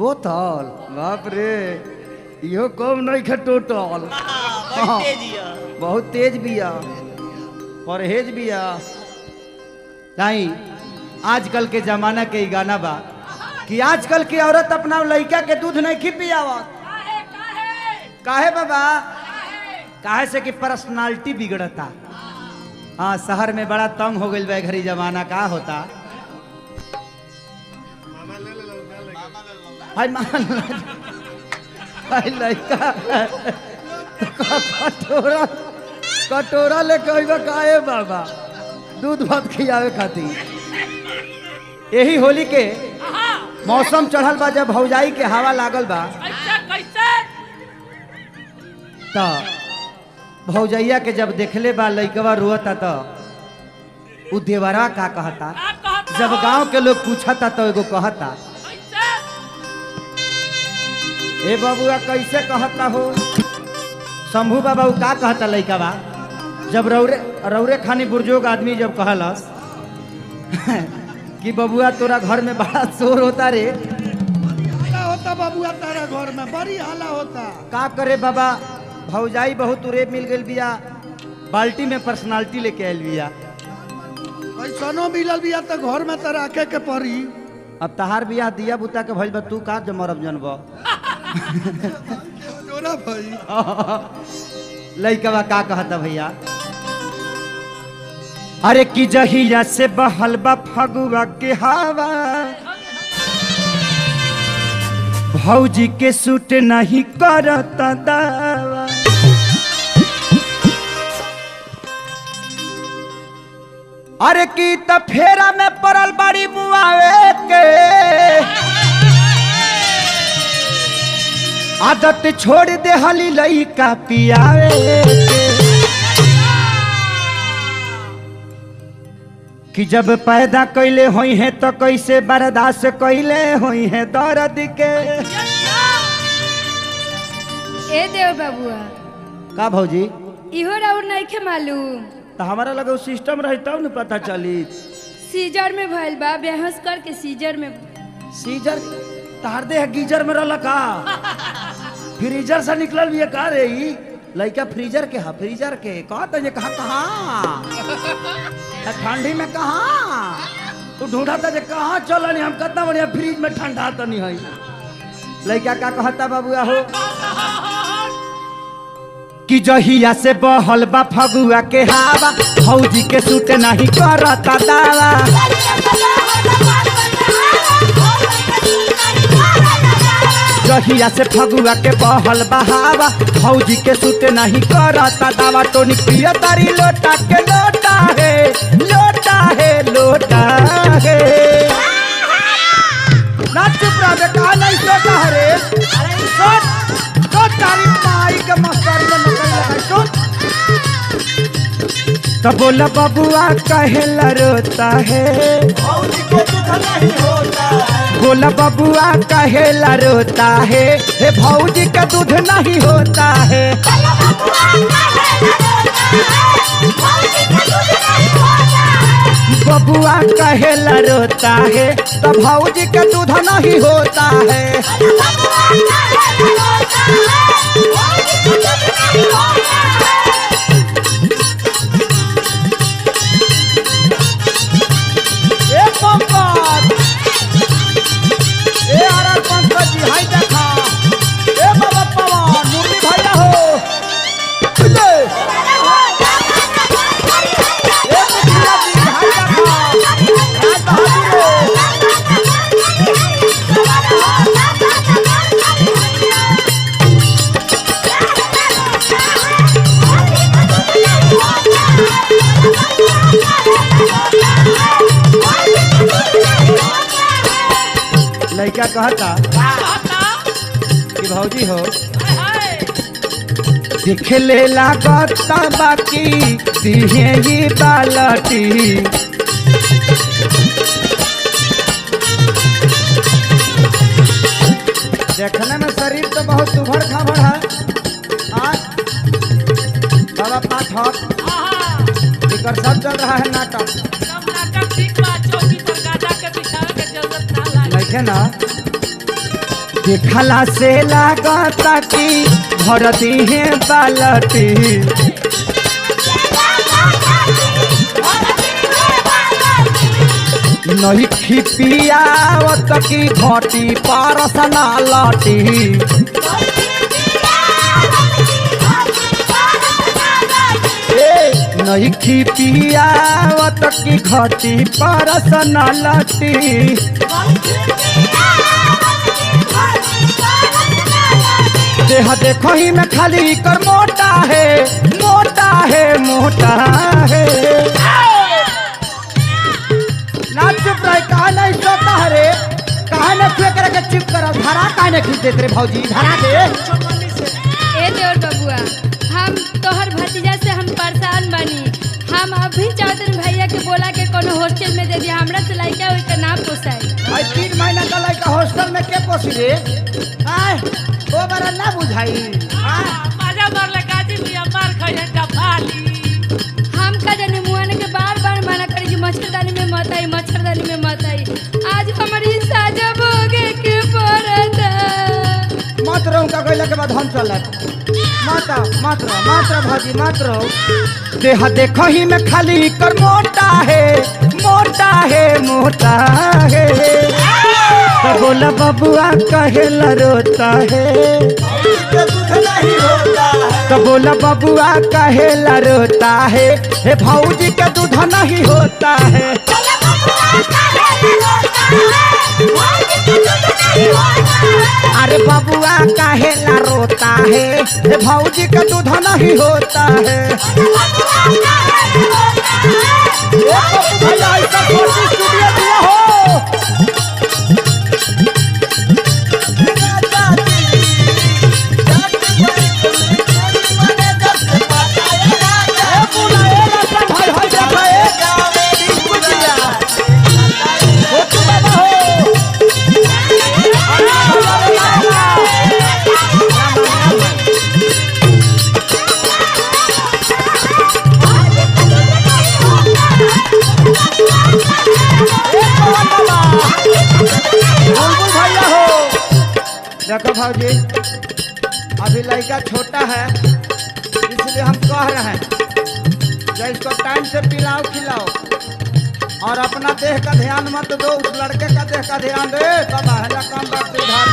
बोतल बाप रे इहो कम नहीं खे टोटल बहुत तेज बिया परहेज बिया नहीं आजकल के जमाना के ही गाना बा कि आजकल की औरत अपना लड़का के दूध नहीं खी पियावत काहे बाबा काहे से कि पर्सनालिटी बिगड़ता हाँ शहर में बड़ा तंग हो गई घड़ी जमाना का होता हाय मान हाय लड़का कटोरा लेके अइबा काहे बाबा दूध भात खियावे खातिर यही होली के मौसम चढ़ल बा जब भौजाई के हवा लागल बा कैसे तो भौजैया के जब देखले बा लइकवा रोता तो उ देवरा का कहता का कहता जब हो? गांव के लोग पूछता तो एगो कहता कैसे? ए बबुआ कैसे कहता हो शंभू बाबा उ का कहता लइका बा जब रौरे रौरे खानी बुर्जुर्ग आदमी जब कहलस कि बबुआ तोरा घर में बड़ा शोर होता रे हाला होता बबुआ तारा घर में बड़ी हाला होता। का करे बाबा भौजाई बहुत उरे मिल गई बिया बाल्टी में पर्सनालिटी लेके आयल बिया ऐसनो मिलल बिया तो घर में तो रखे के पड़ी। अब तहार बिया दिया बुता के भइल बा तू का जमरब जनब जोरा भाई लइकवा का कहता भैया अरे कि जहिया से बहल बा फगुआ के हवा भौजी के सूट नहीं करता दावा अरे की त फेरा में पड़ल बड़ी मुआवे के आदत छोड़ दे हली लइका पियावे के कि जब पैदा कैले होई है तो कैसे बर्दाश्त कैले होई है दर्द के ए देव बबुआ का भौजी इहो राउर नहीं के मालूम तो हमारा लगे सिस्टम रही तब न पता चली सीजर में भइल बा बेहोश करके सीजर में सीजर तार दे गीजर में रहला का फ्रीजर से निकलल भी का रे ई लइका फ्रीजर के हा फ्रीजर के कहत जे कहा कहाँ ठंडी में कहाँ तू ढूंढा था जे कहाँ चलनी हम कितना बढ़िया फ्रिज में ठंडा तो नहीं है लइका का कहता बाबुआ हो कि जहिया से बहल बा फगुआ के हवा फौजी के सूट नहीं करता दावा जहिया से फगुआ के बहल बहावा फौजी के सूट नहीं करता दावा टोनी पिया तारी लोटा के लोटा है लोटा है लोटा है ना चुप रह बे का नहीं सोता रे अरे सोच तो तारी माई के मस्तर में नकल लगा सुन तो बोला बबुआ कहेला रोता है भौजी के दूध नहीं होता है बोला बबुआ कहेला रोता है हे भौजी का दूध नहीं होता है बबुआ कहेला रोता है तो भौजी का दूध नहीं होता है ए पंकज ए आर पंकज जी हाय देखा ए बाबा पवन मुरली भैया हो ले ए मुखिया जी हाय देखा राज बहादुर लड़का कहता कहता कि भौजी हो हाय देख ले लागता बाकी दिहे ही बालटी देखने में शरीर तो बहुत उभड़ खाबड़ है बाबा पाठक आहा इकर सब चल रहा है नाटक सब नाटक ठीक बा चौकी पर गादा के बिछावे के जरूरत ना लागे देखे ना देखला से लागता कि भर दिहे बालटी नहीं खिपियावत की घटी परसना लटी नहीं खिपियावत की घटी परसना लटी देह देखो ही में खाली कर मोटा है मोटा है मोटा है ना चुप रहे कहा नहीं सोता है रे कहा न फेंक रखे चुप करो धरा कहा न खींच देते रे भौजी धरा दे ए देवर बबुआ हम तोहर भतीजा से हम परेशान बनी हम अभी चाहते भैया के बोला के दे दिया हमरा से लइका होई के ना पोसाई। भाई 3 महीना का लड़का हॉस्टल में के पोसी रे आय ओ बरा ना बुझाई मजा मारले काजी मिया मार खइहे डफाली। हम का जाने मुआने के बार-बार मना करी कि मच्छरदानी में मत आई, मच्छरदानी में मत आई। आज हमारी साजा भोगे के पड़ता। मत रहो का कहला के बाद हम चलत मात्र भाजी मात्र देह देखो ही में खाली कर मोटा है मोटा है मोटा है तो बोला बबुआ कहेला रोता है तो बोला बबुआ कहेला रोता है हे भौजी के दूध नहीं होता है अरे बबुआ कहेला रोता है हे भौजी का दूध नहीं होता है भैया ऐसा कोशिश स्टूडियो दिया हो देखो भाजी अभी लड़का छोटा है इसलिए हम कह रहे हैं जो इसको टाइम से पिलाओ खिलाओ और अपना देह का ध्यान मत दो उस लड़के का देह का ध्यान दे कब है काम बात उधार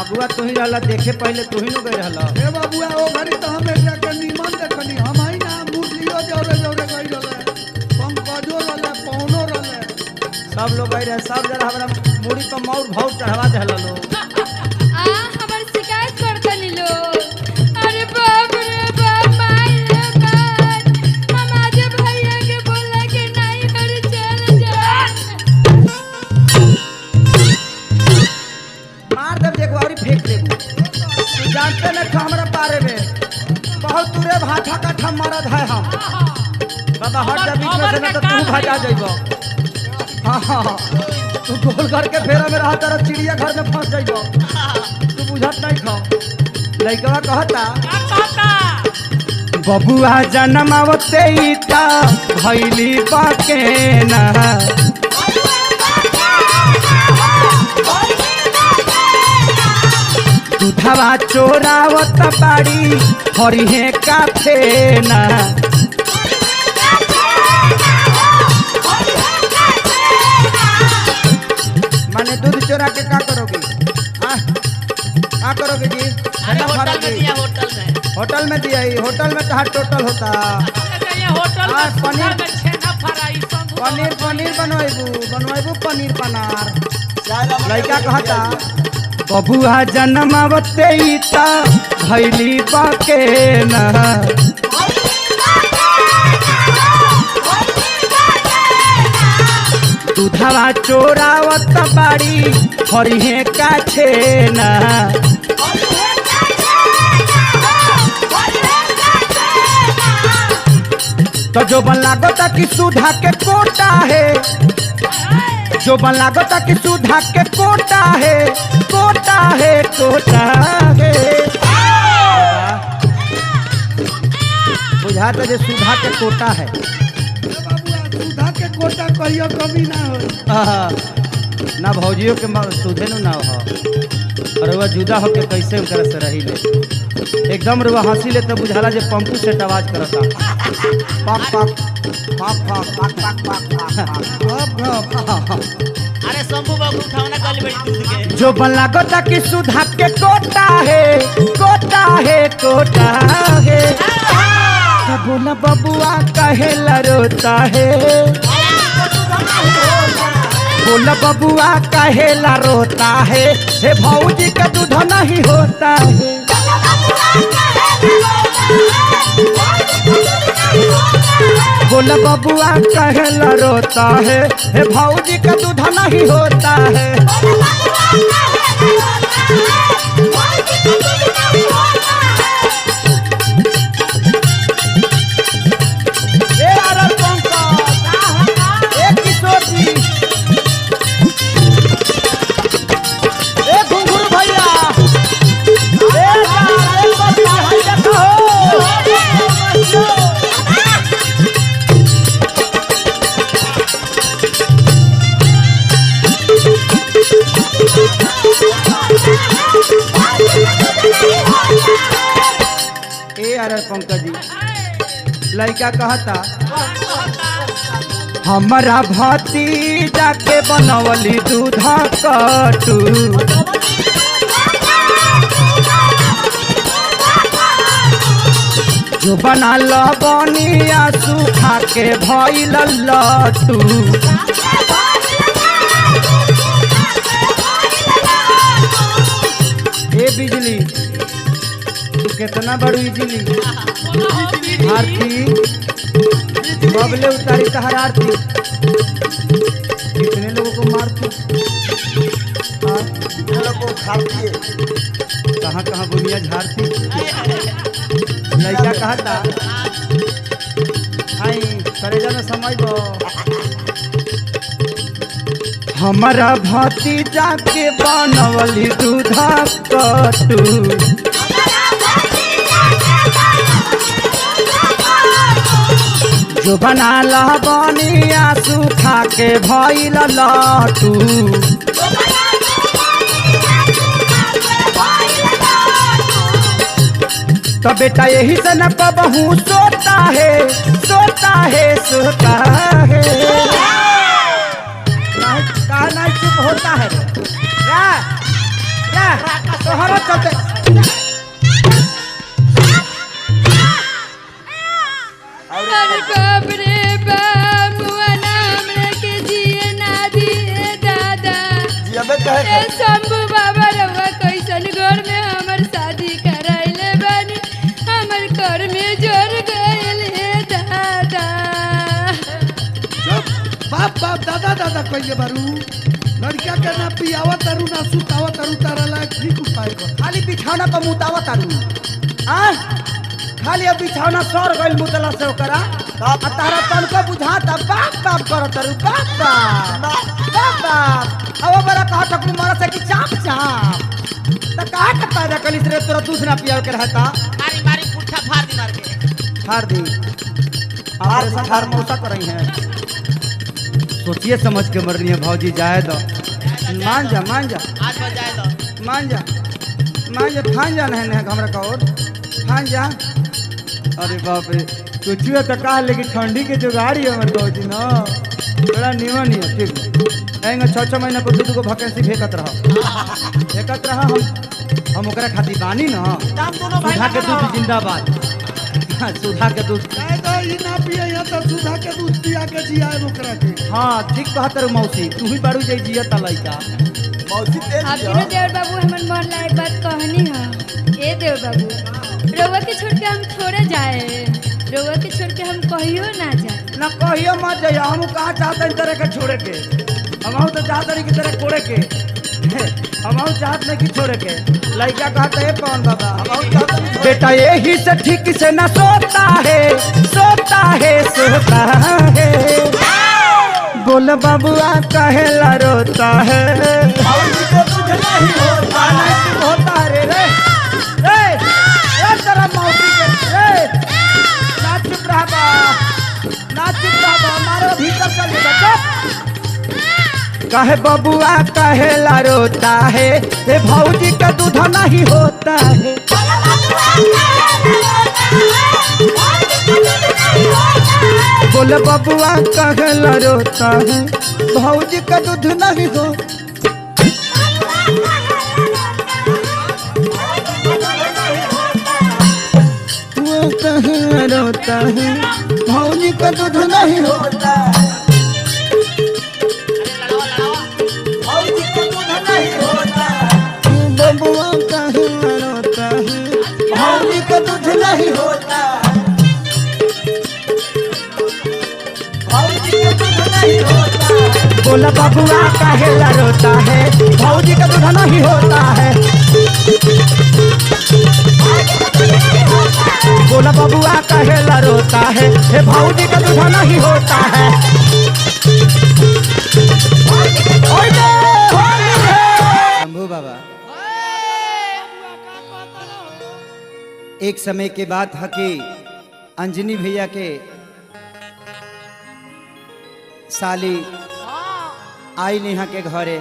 अबुआ तू ही रहला देखे पहले तू ही न गए रहला ए बाबूआ ओ घड़ी तो हम एकरा के निमन देखनी हम ही ना मुरलियो जोरे जोरे गई रहले पंकजो रहले पौनो रहले सब लोग गए रहे सब जरा हमरा मुड़ी पर मौर भाव चढ़वा देहला लोग हमार शिकायत करता नी लोग। अरे बाप रे बाप माई रे बाप हम आज भैया के बोला के नहीं घर चल जा। मार दे देखो और फेंक देबू तू जानते न था हमरा बारे में बहुत दूरे भाठा काठा मरद है हम बाबा हट जा बीच में से न तो तू भजा जाइबो हाँ तू गोल घर के फेरा में रहा तेरा चिड़िया घर में फंस जाइबो तू बुझत नहीं खा लइकवा कहता बबुआ जन्मावते ही ता भइली बाके ना दूधवा चोरावत बाड़ी हरिहे काफे ना माने दूध चोरा के का करोगे क्या करोगे जी होटल में दिया होटल में तो टोटल होता होटल हाँ, में पनीर- पनीर में छेना फ्राई सब पनीर बनवाइबू पनीर पनार लड़का कहता बबुआ जन्मावते ही ता भइली बाके ना दूधवा चोरावत बाड़ी हरिहे काछे ना तो जो बन लागता कि सुधा के कोटा है जो बन लागता कि सुधा के कोटा है कोटा है कोटा है बुझाता जो सुधा के कोटा है ए बाबूआ सुधा के कोटा कहियो कमी ना होई ना भौजियों के सुधे नु ना हो और वह जुदा होके कैसे उनकर से रही ले एकदम रुआ हंसी ले तो बुझाला जे पंपू से आवाज करता पाक पाक पाक पाक पाक पाक पाक अरे शंभू बाबू उठावना कल बड़ी दूध के जो बन लागता कि सुधा के कोटा है कोटा है कोटा है तो बोला बबुआ कहेला रोता है बोला बबुआ कहेला रोता है हे भौजी का दूध नहीं होता है बोला बबुआ कहेला रोता है हे भौजी का दूध नहीं होता है ए आरर लड़का कहता हमारा भतीजा के बनवली दूधा कटू जो बना लबनिया सूखा के भइल लट्टू ए बिजली तू कितना बड़ू इजली आरती बबले उतारी तहर आरती कितने लोगों को मारती कहाँ कहाँ बुनिया झाड़ती लड़का कहता आई करेजा में समझ बो हमारा भतीजा के बनवली दूधा कटू जो बना लबनिया सूखा के भइल लट्टू तो बेटा यही से न कबहू सोता है सोता है सोता है कहा नहीं चुप होता है तोहरा चलते अरे बाप रे बाप मुआ नाम रखे जिए ना दिए दादा ए शंभू बाबा रवा कैसन घर में हमर शादी कराइले बानी हमर घर में जोर गइल हे दादा बाप बाप दादा दादा कहिए बारू लड़का के ना पियावा तारू ना सुतावा तारू तारा लायक ठीक उपाय कर खाली बिछौना पर मुतावा तारू खाली अब बिछौना सर गइल मुतला से ओकरा आ तारा तन को बुझाता बाप बाप करो तारू बाप बाप अब बड़ा कहा तक मरा से कि चाप चाप त कहा के पैदा कली से तोरा दूसरा पिया के रहता मारी मारी पुट्ठा फाड़ दी मार के फाड़ दी ऑपरेशन हारमोसा कर रही है सोचिए समझ के मर रही है भौजी जाए दो मान जा आज बजाए दो मान जा फान जा नहीं हमरा का और फान जा अरे बाप रे कुछ तो कहा लेकिन ठंडी के जुगाड़ी है हमारे भौजी ना बड़ा निमन है ठीक है 6 महीना पर 2 वैकेंसी फेंकत रहा हम ओकरा खातिर बानी ना सुधा के दूध जिंदाबाद सुधा के दूध ई ना पिए या तो सुधा के दूध पिया के जियाए ओकरा के हाँ ठीक कहत रे मौसी तू ही बारू जाई जिया त लइका मौसी तेज आपके ना देवर बाबू हमन मन लायक बात कहनी है ए देवर बाबू रउआ के छोड़ के हम छोड़े जाए रउआ के छोड़ के हम कहियो ना जाए ना कहियो मत जाइए हम कहाँ चाहते हैं तरह के छोड़े के हम तो चाहते नहीं कि तरह कोड़े के हम चाहते नहीं कि छोड़े के लड़का कहते है कौन बाबा हम बेटा यही से ठीक से न सोता है सोता है सोता है बोल बाबुआ कहेला रोता है होता रे रे रे तेरा मौसी के रे ना चुप रहा मारो भीतर चल कहे बबुआ कहेला रोता है ये भौजी का दूध नहीं होता है बोले बबुआ कहेला रोता है भौजी का दूध नहीं हो वो कहेला रोता है भौजी का दूध नहीं होता बबुआ कहेला रोता है भौजी का दूध नहीं होता बोला बबुआ कहेला रोता है भौजी का दूध नहीं होता है बोला बबुआ कहेला रोता है हे भौजी का दूध नहीं होता है शंभू बाबा एक समय के बाद हकी अंजनी भैया के साली आई नेहा के घरे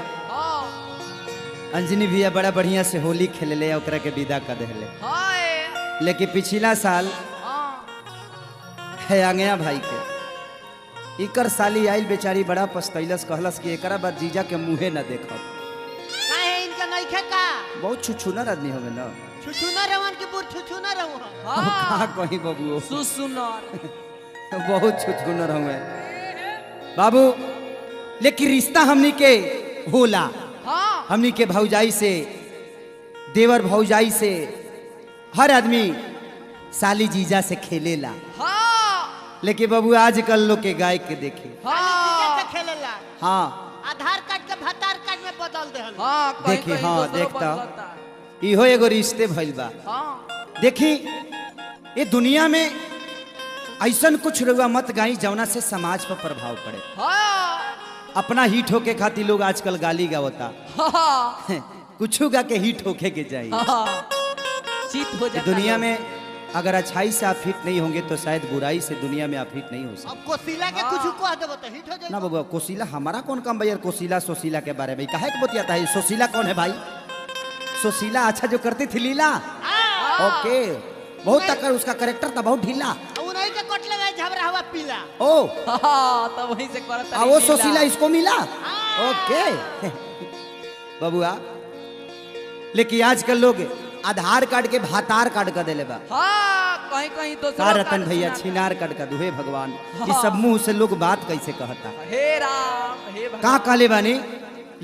अंजनी भैया बड़ा बढ़िया से होली खेले ओकरा के विदा कर दिले लेकिन पिछला साल है आंगया भाई के इकर साली आइल बेचारी बड़ा पछतैलस कहलस कि एकरा बाद जीजा के मुंहे न देखब। काहे इनका नहीं खेका बहुत छुछुनर आदमी होवे ना। छुछुना रवन की बुर छुछुना रहो कहाँ कहीं बाबू सुसुनर बहुत छुछुनर हुए बाबू। लेकिन रिश्ता हमनी के होला, हमनी के भौजाई से, देवर भौजाई से, हर आदमी साली जीजा से खेलेला। लेकिन बाबू आजकल लोग के गाय के देखे कैसे खेलेला हाँ आधार कार्ड के भतार कार्ड में बदल दे देखी हाँ देखता इहो एगो रिश्ते भइल बा। देखी ये दुनिया में ऐसन कुछ रुआ मत गाई जौना से समाज पर प्रभाव पड़े। अपना हिट होके खातिर लोग आजकल गाली गावता कुछ गा के हिट होके के जाए। चित हो जाता दुनिया में अगर अच्छाई से आप हिट नहीं होंगे तो शायद बुराई से दुनिया में आप हिट नहीं हो सकते। अब कोसिला के कुछ कह देबो तो हिट हो जाए ना बाबू कोशिला हमारा कौन काम भैया कोशिला सोशीला के बारे में काहे के बतियाता है। सोशीला कौन है भाई? सोशीला अच्छा जो करती थी लीला ओके बहुत तक उसका करेक्टर था बहुत ढीला उन्हीं के कटले में झबरा हुआ पीला ओ तब वहीं से करता वो सोशीला इसको मिला ओके बबुआ। लेकिन आजकल लोग आधार कार्ड के भातार कार्ड का देले बा। कहीं कहीं तो का रतन भैया छिनार कार्ड का दुहे भगवान ये सब मुंह से लोग बात कैसे कहता हे राम हे भगवान का कहले बानी।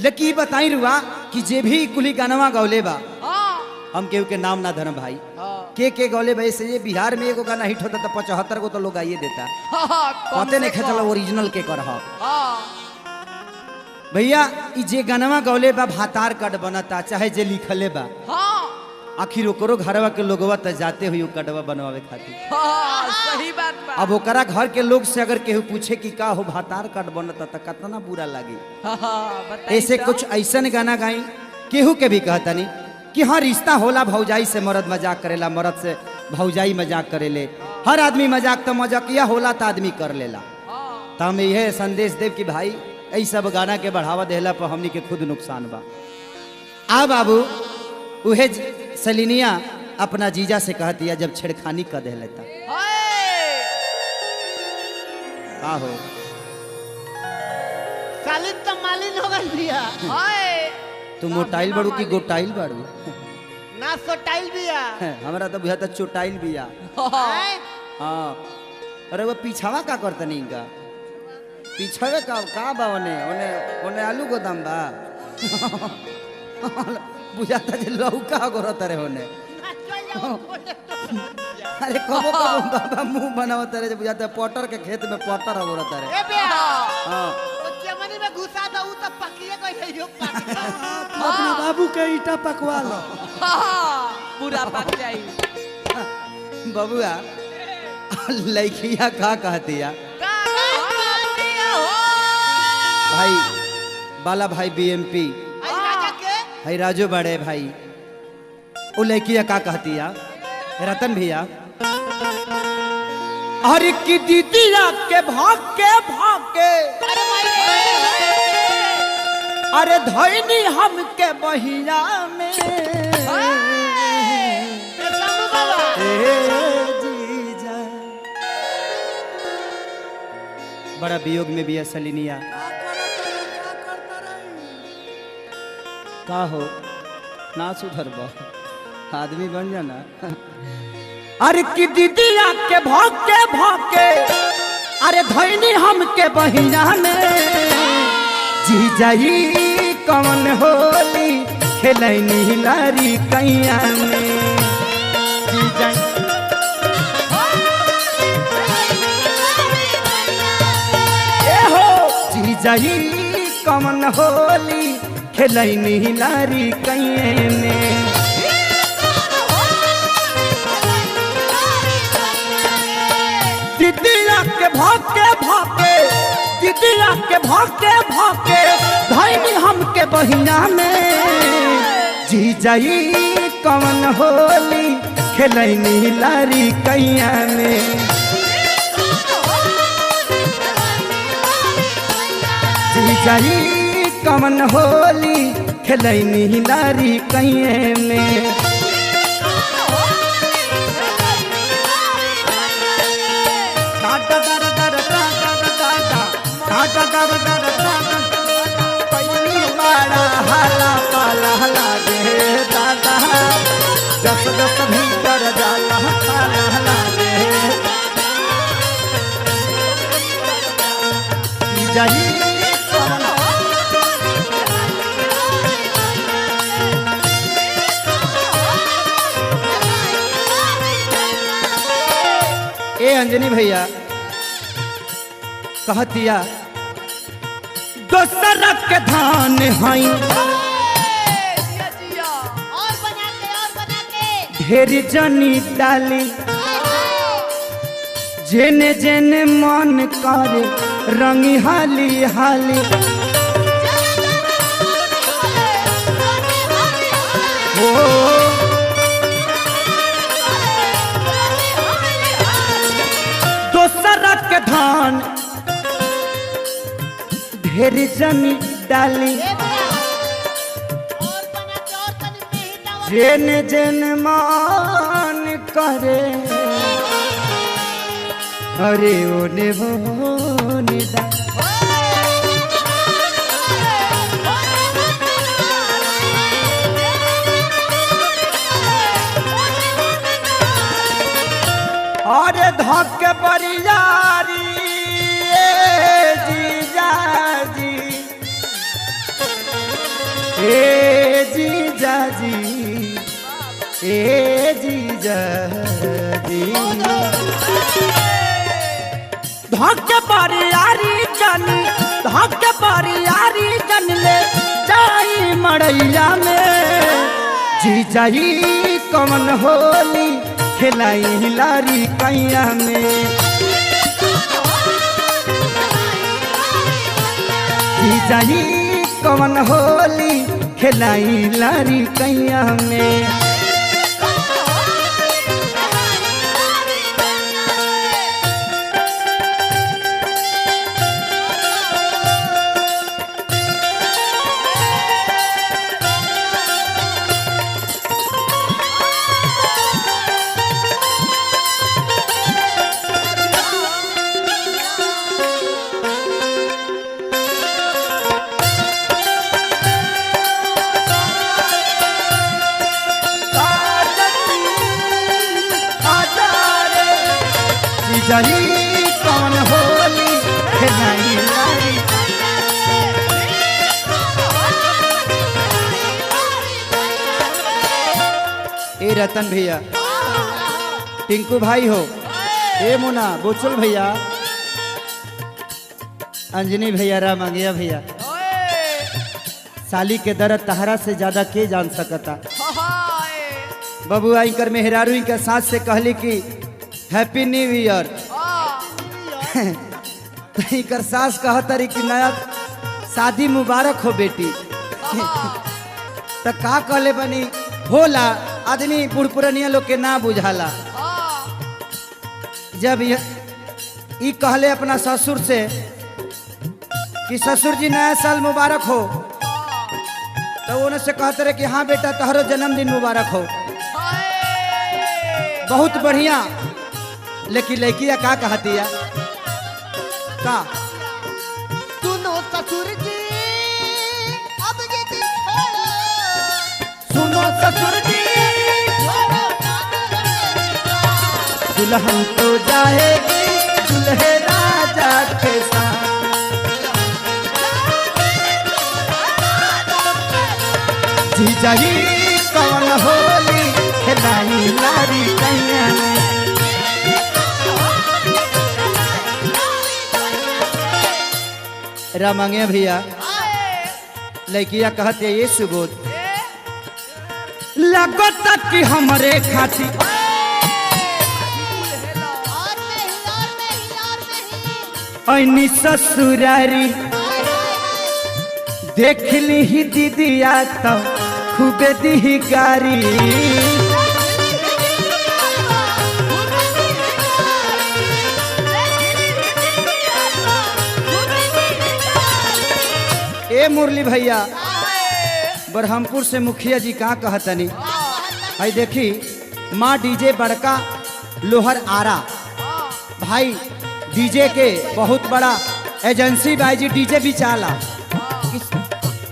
लेकिन बताई रुआ कि जे भी कुली गानवा गौले बा हम केहू के नाम ना धरम भाई के गौले भाई से ये बिहार में एगो गाना हिट होता तो 75 को तो लोग आइए देता पते नहीं खेचल ओरिजिनल के कर भैया ई जे गानवा गौले बा भातार कार्ड बनता चाहे जे लिखले बा आखिर ओकरो घरवा के लोगवा त जाते हुई कटवा बनवावे खातिर सही बात बा। अब ओकरा घर के लोग से अगर केहू पूछे कि का हो भातार कार्ड बनता त कितना बुरा लागी। ऐसे कुछ ऐसन गाना गाई केहू के भी कहता नहीं कि हाँ रिश्ता होला भौजाई से मर्द मजाक करेला मर्द से भौजाई मजाक करेले हर आदमी मजाक तो मजाकिया होला तो आदमी कर लेला। तो हम यह संदेश देव कि भाई ऐ सब गाना के बढ़ावा देला पर हमनी के खुद नुकसान बा। आ बाबू उहे सलिनिया अपना जीजा से कहती है जब छेड़खानी कर दे लेता का हो सालिन तो मालिन हो गई भैया तू मोटाइल बाड़ू की गोटाइल बाड़ू ना सोटाइल बिया हमारा तो बुझा चोटाइल बिया। हाँ अरे वो पीछावा का करता नहीं का पीछावे का बा ओने आलू गोदाम बा बुझाता जे लौका गोरत रे होने अरे कबो कबो बाबा मुंह बनावत रे बुझाता पटर के खेत में पटर गोरत रे ए बे हां ओ चमनी में घुसा दऊ त पकिए कैसे यो पानी अपना बाबू के ईटा पकवा लो पूरा पक जाई बबुआ लड़किया का कहती है भाई बाला भाई बीएमपी आई राजा के भाई राजू बड़े भाई वो लड़किया का कहती है रतन भैया अरे की दीदिया के भाग के अरे भाई अरे धैनी हम के बहिया में शंभू बाबा जीजा बड़ा वियोग में भी है सलिनिया का हो ना सुधर बा आदमी बन जाना। अरे की दीदिया के भाग के अरे धैनी हम के बहिना में जीजाई कौन होली खेलैनी लारी कैया में जीजाई जीजाई कौन होली खेलैनी लारी कैये में दीदिया के भागे दीदिया के भागे धैनी हम के बहिना में जीजाई कौन होली खेलैनी लारी कैया में जीजाई कौन होली खेलैनी लारी कैये में पैनी बड़ा हाला पाला लागे दादा जस जस भीतर जाला पाला लागे जाही ए अंजनी भैया कहतिया दोसर के धान हई और बना के ढेर जनी डाली जेने जेने मन करे रंगी हाली हाली हो दोसर के धान ढेर जनी डाली जेन जेन मान करे अरे ओने बोने दा अरे धक्के बरियारी जीजाजी ए जीजाजी ए जीजाजी धक्के बरियारी जन धक्के बरियारी जन ले जाई मड़ैया में जीजाई कमन होली खेलाई लारी कैया में जीजाई कमन होली खेलाई लारी कैया में जाही कौन होली खेलाई लारी ए रतन भैया टिंकू भाई हो ए मुना बुचुल भैया अंजनी भैया राम अंगिया भैया साली के दर्द तहरा से ज्यादा के जान सकता बबुआ इनकर मेहरारू इनके साथ से कहली कि हैप्पी न्यू ईयर तो इनकर सास कहतरी कि नया शादी मुबारक हो बेटी तो का कहले बनी होला आदमी बुढ़पुरनिया लोग के ना बुझाला जब ये कहले अपना ससुर से कि ससुर जी नया साल मुबारक हो तो उन्हें से कहते रहे कि हाँ बेटा तोहरो जन्मदिन मुबारक हो बहुत बढ़िया लेकिन लड़किया का कहती है का सुनो ससुर जी अब ये दिन छोड़ो सुनो ससुर जी दुल्हन तो जाएगी दुल्हे राजा के साथ जीजा जी कौन होली खेलाई लारी कैया में रामांगे भैया लड़किया कहते ये सुबोध लगो तक कि हमारे खाती ऐनी ससुरारी देख ली ही दीदिया तो खूबे दी गारी ए मुरली भैया बरहमपुर से मुखिया जी कहाँ कहतनी भाई देखी माँ डीजे बड़का लोहर आरा भाई डीजे के बहुत बड़ा एजेंसी भाई जी डीजे भी चाला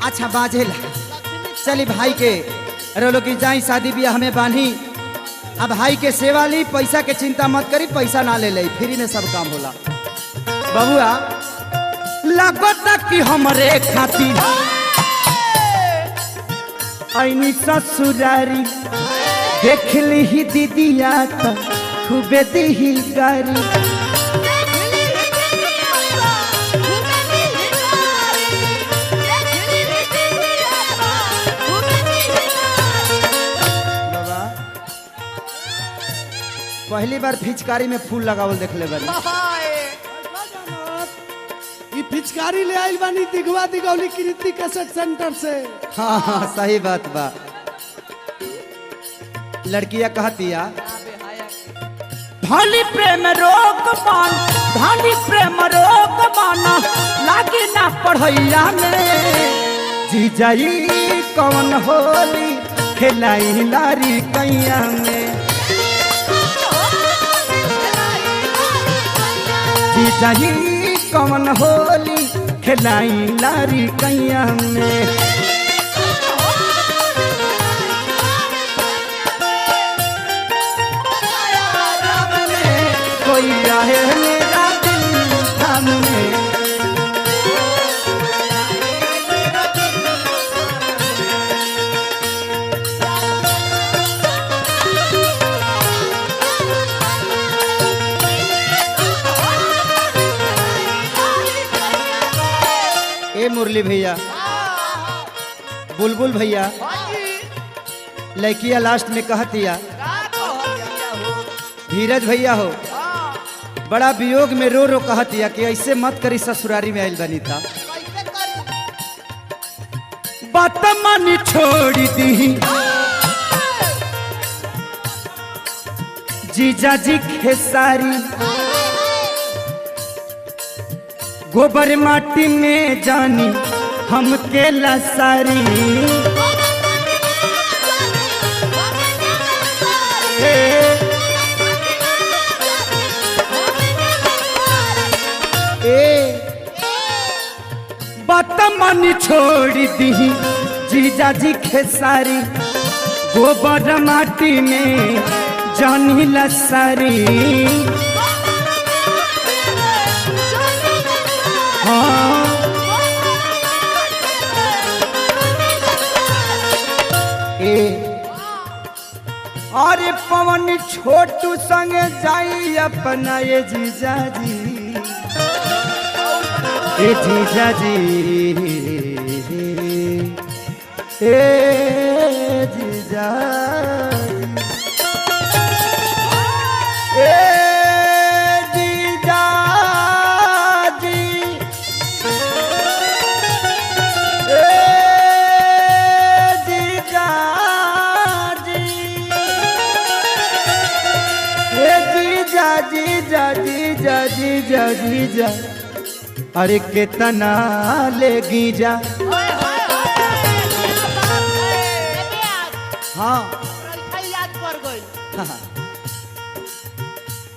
अच्छा बाजेला चली भाई के रोलो की जाई शादी बियाह हमें बांधी अब भाई के सेवा ली पैसा के चिंता मत करी पैसा ना ले फ्री में सब काम होला बबुआ लगता कि हमरे खातिर ऐनी ससुरारी देख ली ही दीदिया त खूबे दी गारी पहली बार फिचकारी में फूल लगावल देख ले बानी ई पिचकारी ले आइल बानी दिगवा दिगौली कृति कैसेट सेंटर से। हाँ हाँ सही बात बा लड़कियां कहतिया धानी प्रेम रोग मान धानी प्रेम रोग माना लागी ना पढ़ैया में जीजाई कौन होली खेलाई लारी कैया में जीजाई कौन होली खेलाई लारी कैया में कोई आए मेरा दिल थामने ए मुरली भैया बुलबुल भैया लड़किया लास्ट में कहतिया धीरज भैया हो बड़ा वियोग में रो रो कहतिया कि ऐसे मत करी ससुरारी में आइल बनी था बात मानी छोड़ी दी जीजा जी खेसारी गोबर माटी में जानी हम के लसारी बात मन छोड़ दी जीजा जी खेसारी गोबर माटी में जानी लसारी हाँ अरे पवन छोटू संग जाई अपना ये जीजा जी ए जीजा जी ए जीजा ए जीजा जी ए जीजा जी ए जीजा जीजा जीजा जीजा जीजा अरे कितना लेगी जा हाँ याद कर गई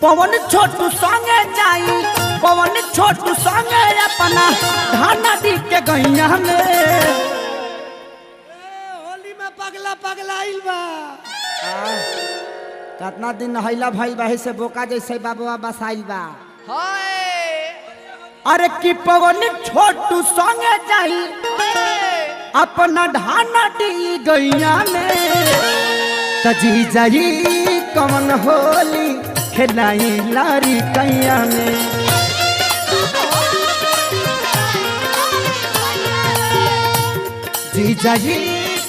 पवन छोटू संगे जाई पवन छोटू संगे अपना धाना दी के गैया में होली में पगला पगला आइल बा कितना दिन नहैला भइल बा से बोका जैसे बाबुआ बसाइल बा अरे कि पवन छोटू संगे जाई अपना ढाना दी गैया में तजी जाई कौन होली खेलाई लारी कैया में जी जाई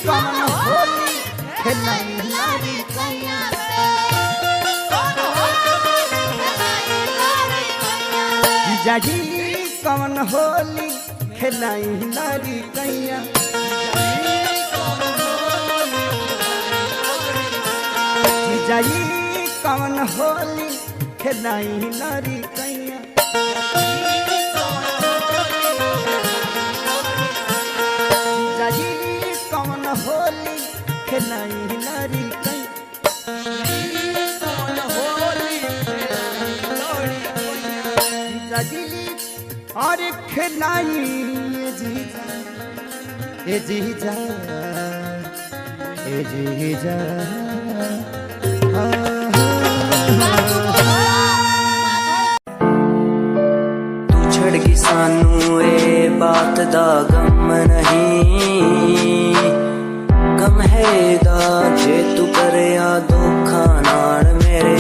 कौन होली खेलाई लारी कैया जी जाई कौन होली खेलाई लारी कैया जाई कौन होली खेलाई लारी कैया जाई कौन होली खेलाई लारी कैया जाई और खिलाई ए जीजा ए जीजा ए जीजा तू छड़ गई सानू ए बात दा गम नहीं गम है दा जे तू करया धोखा नाल मेरे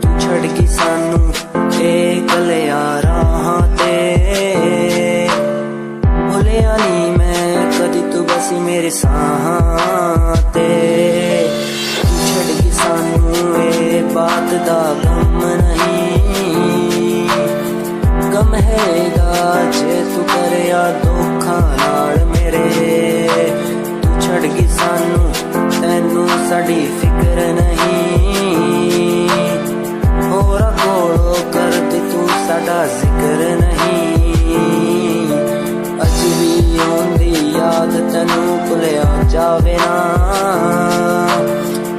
तू छड़ गई सानू ए कलिया राहां ते भुलिया नी मैं कदी तू बसी मेरे साहां ते तू छड़ गई सानू ए बात दा गम नहीं गम हैगा जे तू करया धोखा नाल मेरे तू छड़ गई सानू तैनू साडी फिक्र नहीं होरा कोलो करती तू साडा जिक्र नहीं अज भी आउंदी याद तैनू भुलिया जावे ना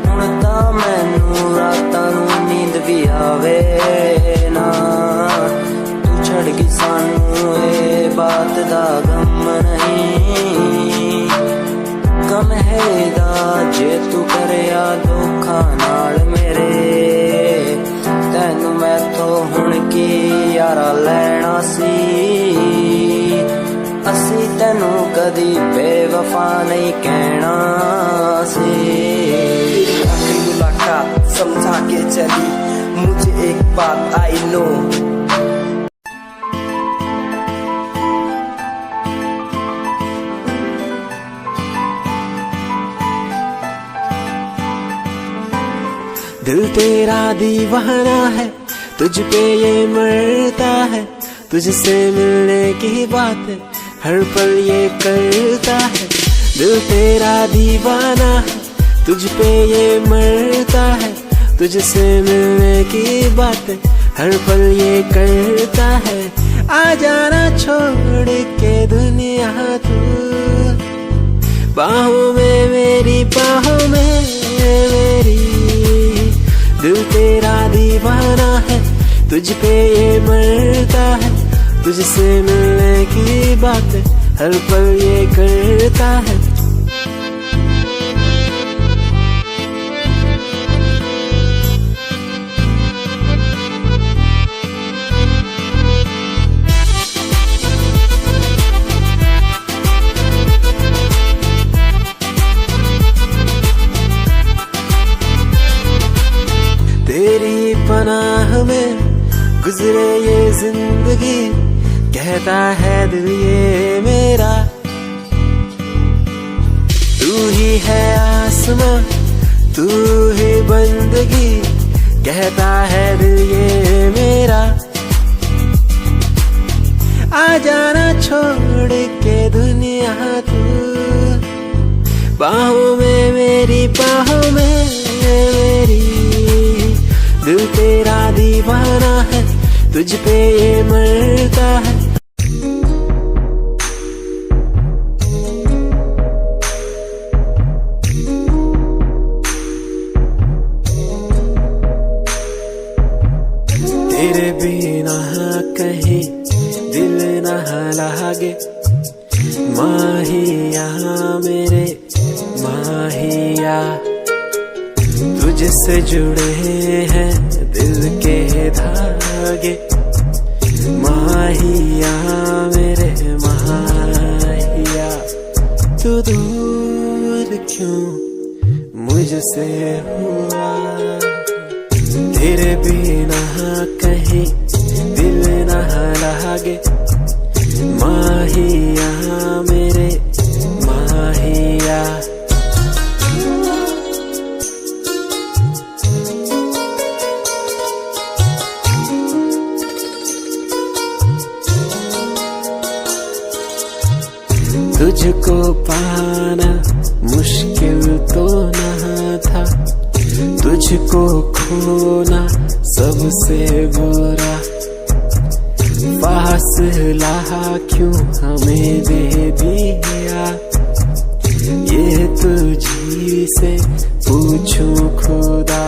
हुण तां मैनू रातां नू नींद भी आवे ना छड़ गई सानू ए बात दा गम नहीं गम हैगा जे तू करया धोखा नाल मेरे तैनू मैथों हुण की यारा लैना सी असी तैनू कदी बेवफा नहीं कहना सी आखिरी मुलाकात समझा के चली मुझे एक बात आई नो दिल तेरा दीवाना है तुझ पे ये मरता है तुझसे मिलने की बात हर पल ये करता है दिल तेरा दीवाना है तुझ पे ये मरता है तुझसे मिलने की बात हर पल ये करता है आ जाना छोड़ के दुनिया तू बाहों में मेरी बाहों में मेरी दिल तेरा दीवाना है तुझ पे ये मरता है तुझसे मिलने की बात हर पल ये करता है तेरी पनाह में गुजरे ये जिंदगी कहता है दिल ये मेरा तू ही है आसमां तू ही बंदगी कहता है दिल ये मेरा आ जाना छोड़ के दुनिया तू बाहों में मेरी बाहों में मेरी दिल तेरा दीवाना है तुझ पे ये मरता है तेरे बिना कहीं दिल न लागे माहिया मेरे माहिया तुझसे जुड़े हैं दिल के धागे माहिया मेरे माहिया तू दूर क्यों मुझसे हुआ तेरे बिना कहीं दिल न लागे माहिया मेरे माहिया तुझको पाना मुश्किल तो न था तुझको खोना सबसे बुरा फासला क्यों हमें दे दिया ये तुझी से पूछूं खुदा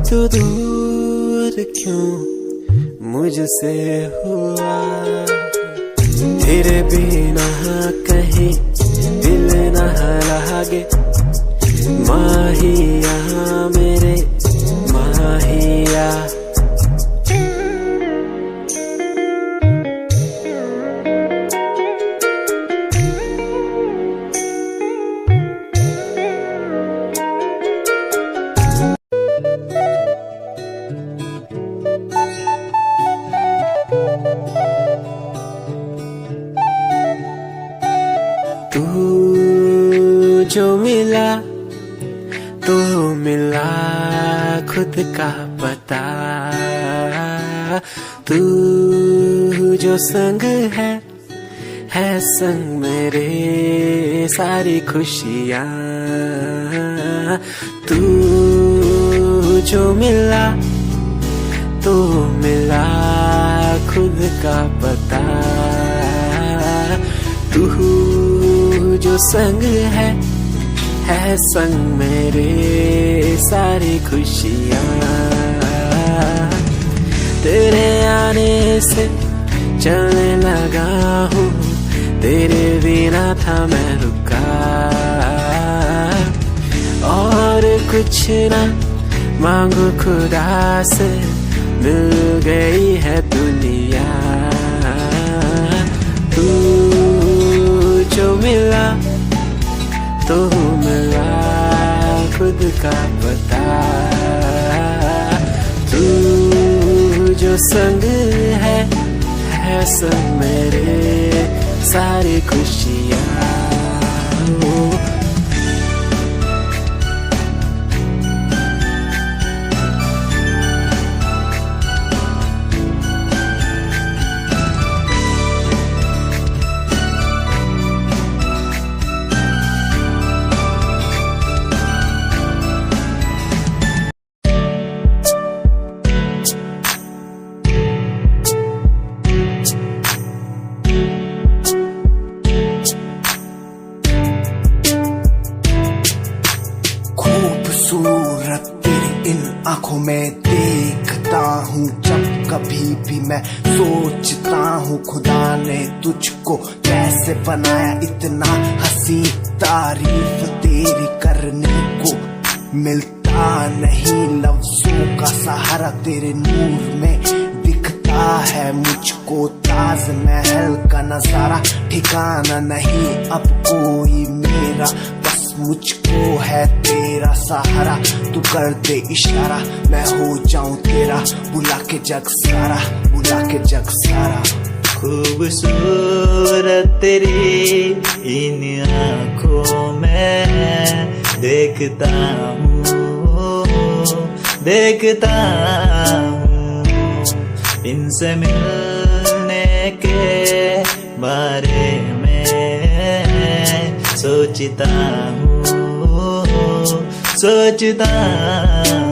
तू दूर क्यों मुझसे हुआ। तेरे बिना कहीं दिल न लागे, माहिया मेरे माहिया। तू जो मिला तो मिला खुद का पता। तू जो संग है संग मेरे सारी खुशियाँ। तू जो मिला तो मिला खुद का पता। तू जो संग है संग मेरे सारी खुशियाँ। तेरे आने से चलने लगा हूँ, तेरे बिना था मैं रुका। और कुछ ना मांगू खुदा से, मिल गई है दुनिया। तू जो मिला तो मिला खुद का पता। तू जो संग है संग मेरे सारी खुशियाँ। खूबसूरत तेरी इन आंखों में देखता हूँ जब कभी भी मैं सोचता हूँ, खुदा ने तुझको कैसे बनाया इतना हंसी। तारीफ तेरी करने को मिलता नहीं, लफ्जों का सहारा तेरे नूर में दिखता है मुझको। ताज महल का नजारा ठिकाना नहीं अब कोई मेरा, बस मुझको है तेरा सहारा। तू कर दे इशारा मैं हो जाऊं तेरा, बुला के जग सारा, बुला के जग सारा। खूबसूरत तेरी इन आँखों में देखता हूँ, देखता हूँ। इनसे मिलने के बारे में सोचता हूँ, सोचता हूँ।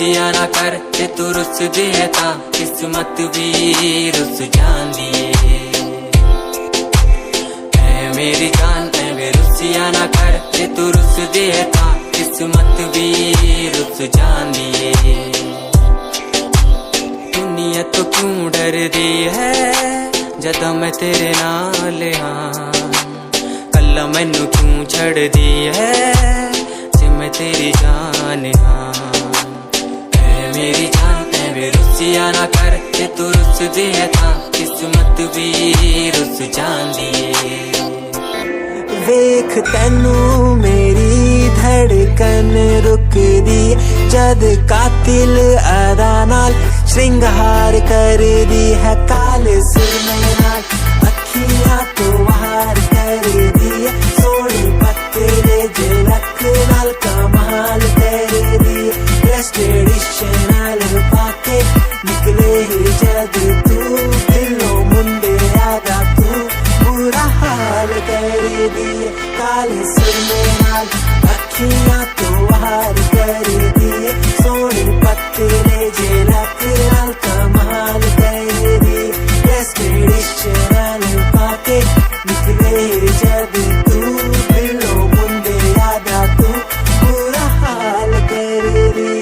रुसिया ना कर ते तू रुस दिए था किस्मत भी रुस जांदी ऐ मेरी जान ऐ वे रुसिया ना कर ते तू रुस दिए था किस्मत भी रुस जांदी दुनिया तो क्यों डर दी है जदा मैं तेरे नाल हाँ कल्ला मैनू क्यों छड़ दी है जे मैं तेरी जान हाँ ऐ मेरी जान ऐ वे रुसिया ना कर ते तू रुस दिए था किस्मत भी रुस जांदी वेख तैनू मेरी धड़कन रुकदी जद कातिल अदा नाल श्रृंगार कर दी है काले सुरमई नाल अखियां तो वार कर दी है सोनी पत्ते झलक नाल कमाल कर दी बेस्ट एडिशनल पाके निकले जद तू दिलों मुंडे आगा तू बुरा हाल कर दी काले सुरमे नाल अखियां तो वार कर दी सोनी पत्ते झलक नाल कमाल कर दी बेस्ट एडिशनल पाके निकले जद तू दिलों मुंडे आगा तू बुरा हाल कर दी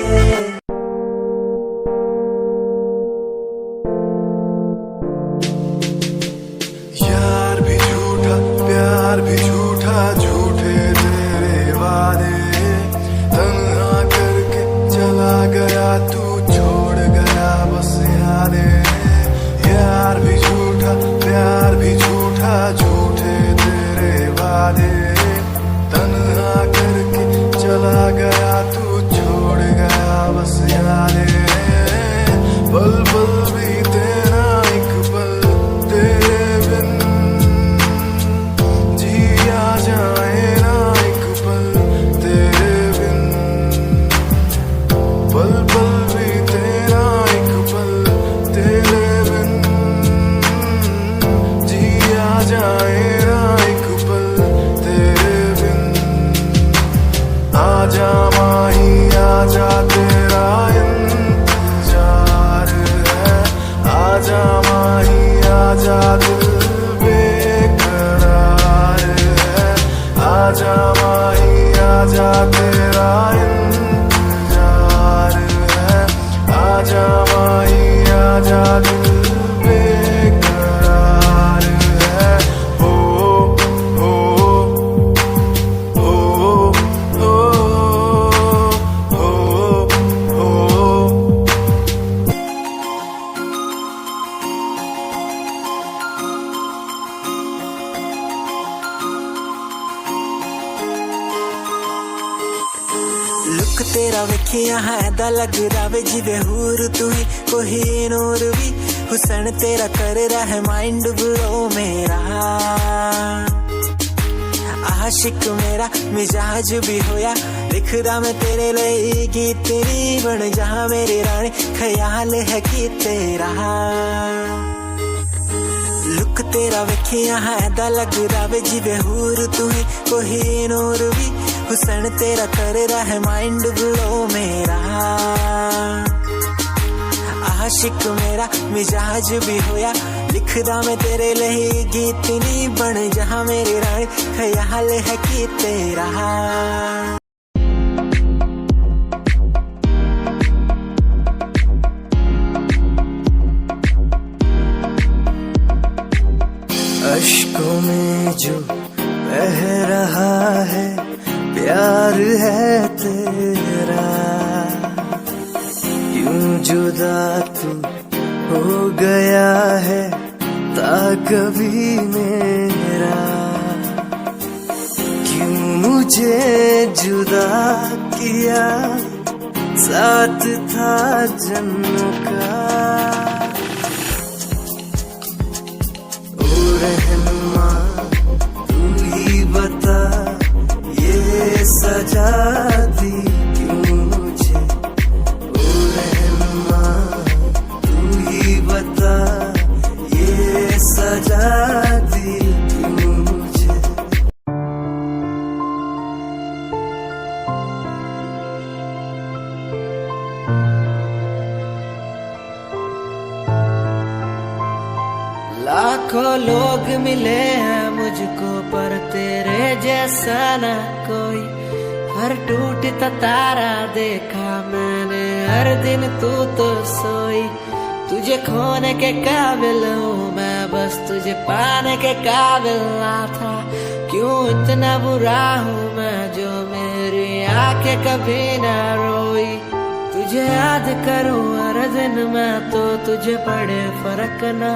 यार भी झूठा प्यार भी झूठा झूठे तेरे वादे तन्हा करके चला गया तू छोड़ गया बस यादें यार भी झूठा प्यार भी झूठा झूठे तेरे वादे तन्हा करके चला गया तू छोड़ गया बस यादें पल पल भी तेरा एक पल तेरे बिन जिया जाए ना एक पल तेरे बिन पल पल भी तेरा एक पल तेरे बिन जिया जाए ना एक पल तेरे बिन आजा माही आजा तेरा इंतजार है आजा माही आजा दिल बेकरार है आजा माही आजा तेरा इंतजार है आजा माही आजा दिल बेकरार है हो हो हो हो हो लुक तेरा वेखिया है दा लगदा वे जिवे हूर तू ही कोई नूर भी हुसन तेरा कर रहा है माइंड ब्लो मेरा आशिक मेरा मिजाज भी होया लिखदा मैं तेरे लिए गीत तेरी बन जहाँ मेरी रानी ख्याल है कि तेरा लुक तेरा वेखिया है दा लगदा वे जिवे हूर तू ही कोई नूर भी हुसन तेरा कर रहा है माइंड ब्लो मेरा आशिक मेरा मिजाज भी होया लिखदा मैं तेरे लिए गीत नहीं बन जहाँ मेरी रानी ख्याल है कि तेरा अश्कों में जो बह रहा है प्यार है तेरा यूं जुदा तू हो गया है ता कभी मेरा क्यों मुझे जुदा किया साथ था जन्मों का ओ रहनुमा तू ही बता ये सजा दी क्यों मुझे ओ रहनुमा तू ही बता ये सजा दी क्यों मुझे लाखों लोग मिले हैं मुझको पर तेरे जैसा ना कोई। हर टूटता तारा देखा मैंने हर दिन तू तो सोई। तुझे खोने के काबिल हूँ मैं बस तुझे पाने के काबिल ना था। क्यों इतना बुरा हूँ मैं जो मेरी आंखें कभी ना रोई। तुझे याद करूँ हर दिन मैं तो तुझे पड़े फर्क ना।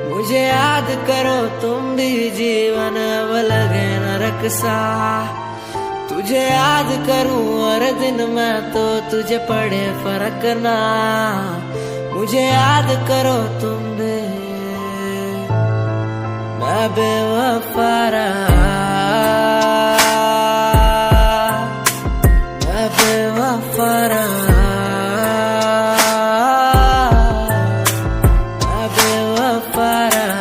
मुझे याद करो तुम भी जीवन अब लगे नरक सा। तुझे याद करूं हर दिन मैं तो तुझे पड़े फर्क ना। मुझे याद करो तुम भी मैं बेवफा रहा। मैं बेवफा रहा। मैं बेवफा रहा।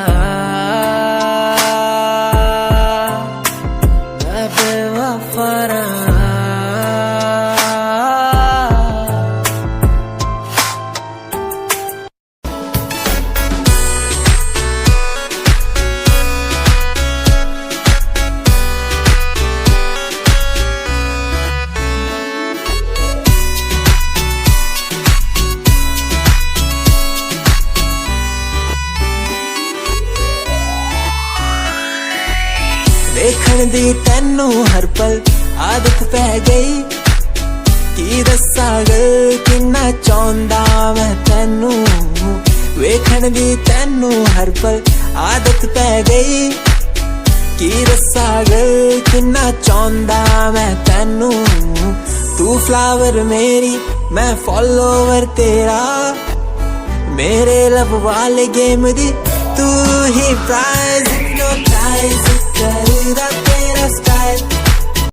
मैं बेवफा रहा। देखण दी तैनू हर पल आदत पै गई। की दस्सां गल किन्ना चाहुंदा मैं तैनू। वेखण दी तैनू हर पल आदत पै गई। की दस्सां गल किन्ना चाहुंदा मैं तैनू। तू फ्लावर मेरी मैं फॉलोवर तेरा। मेरे लब वाले गेम दी तू ही प्राइज। नो प्राइज करदा तेरा स्टाइल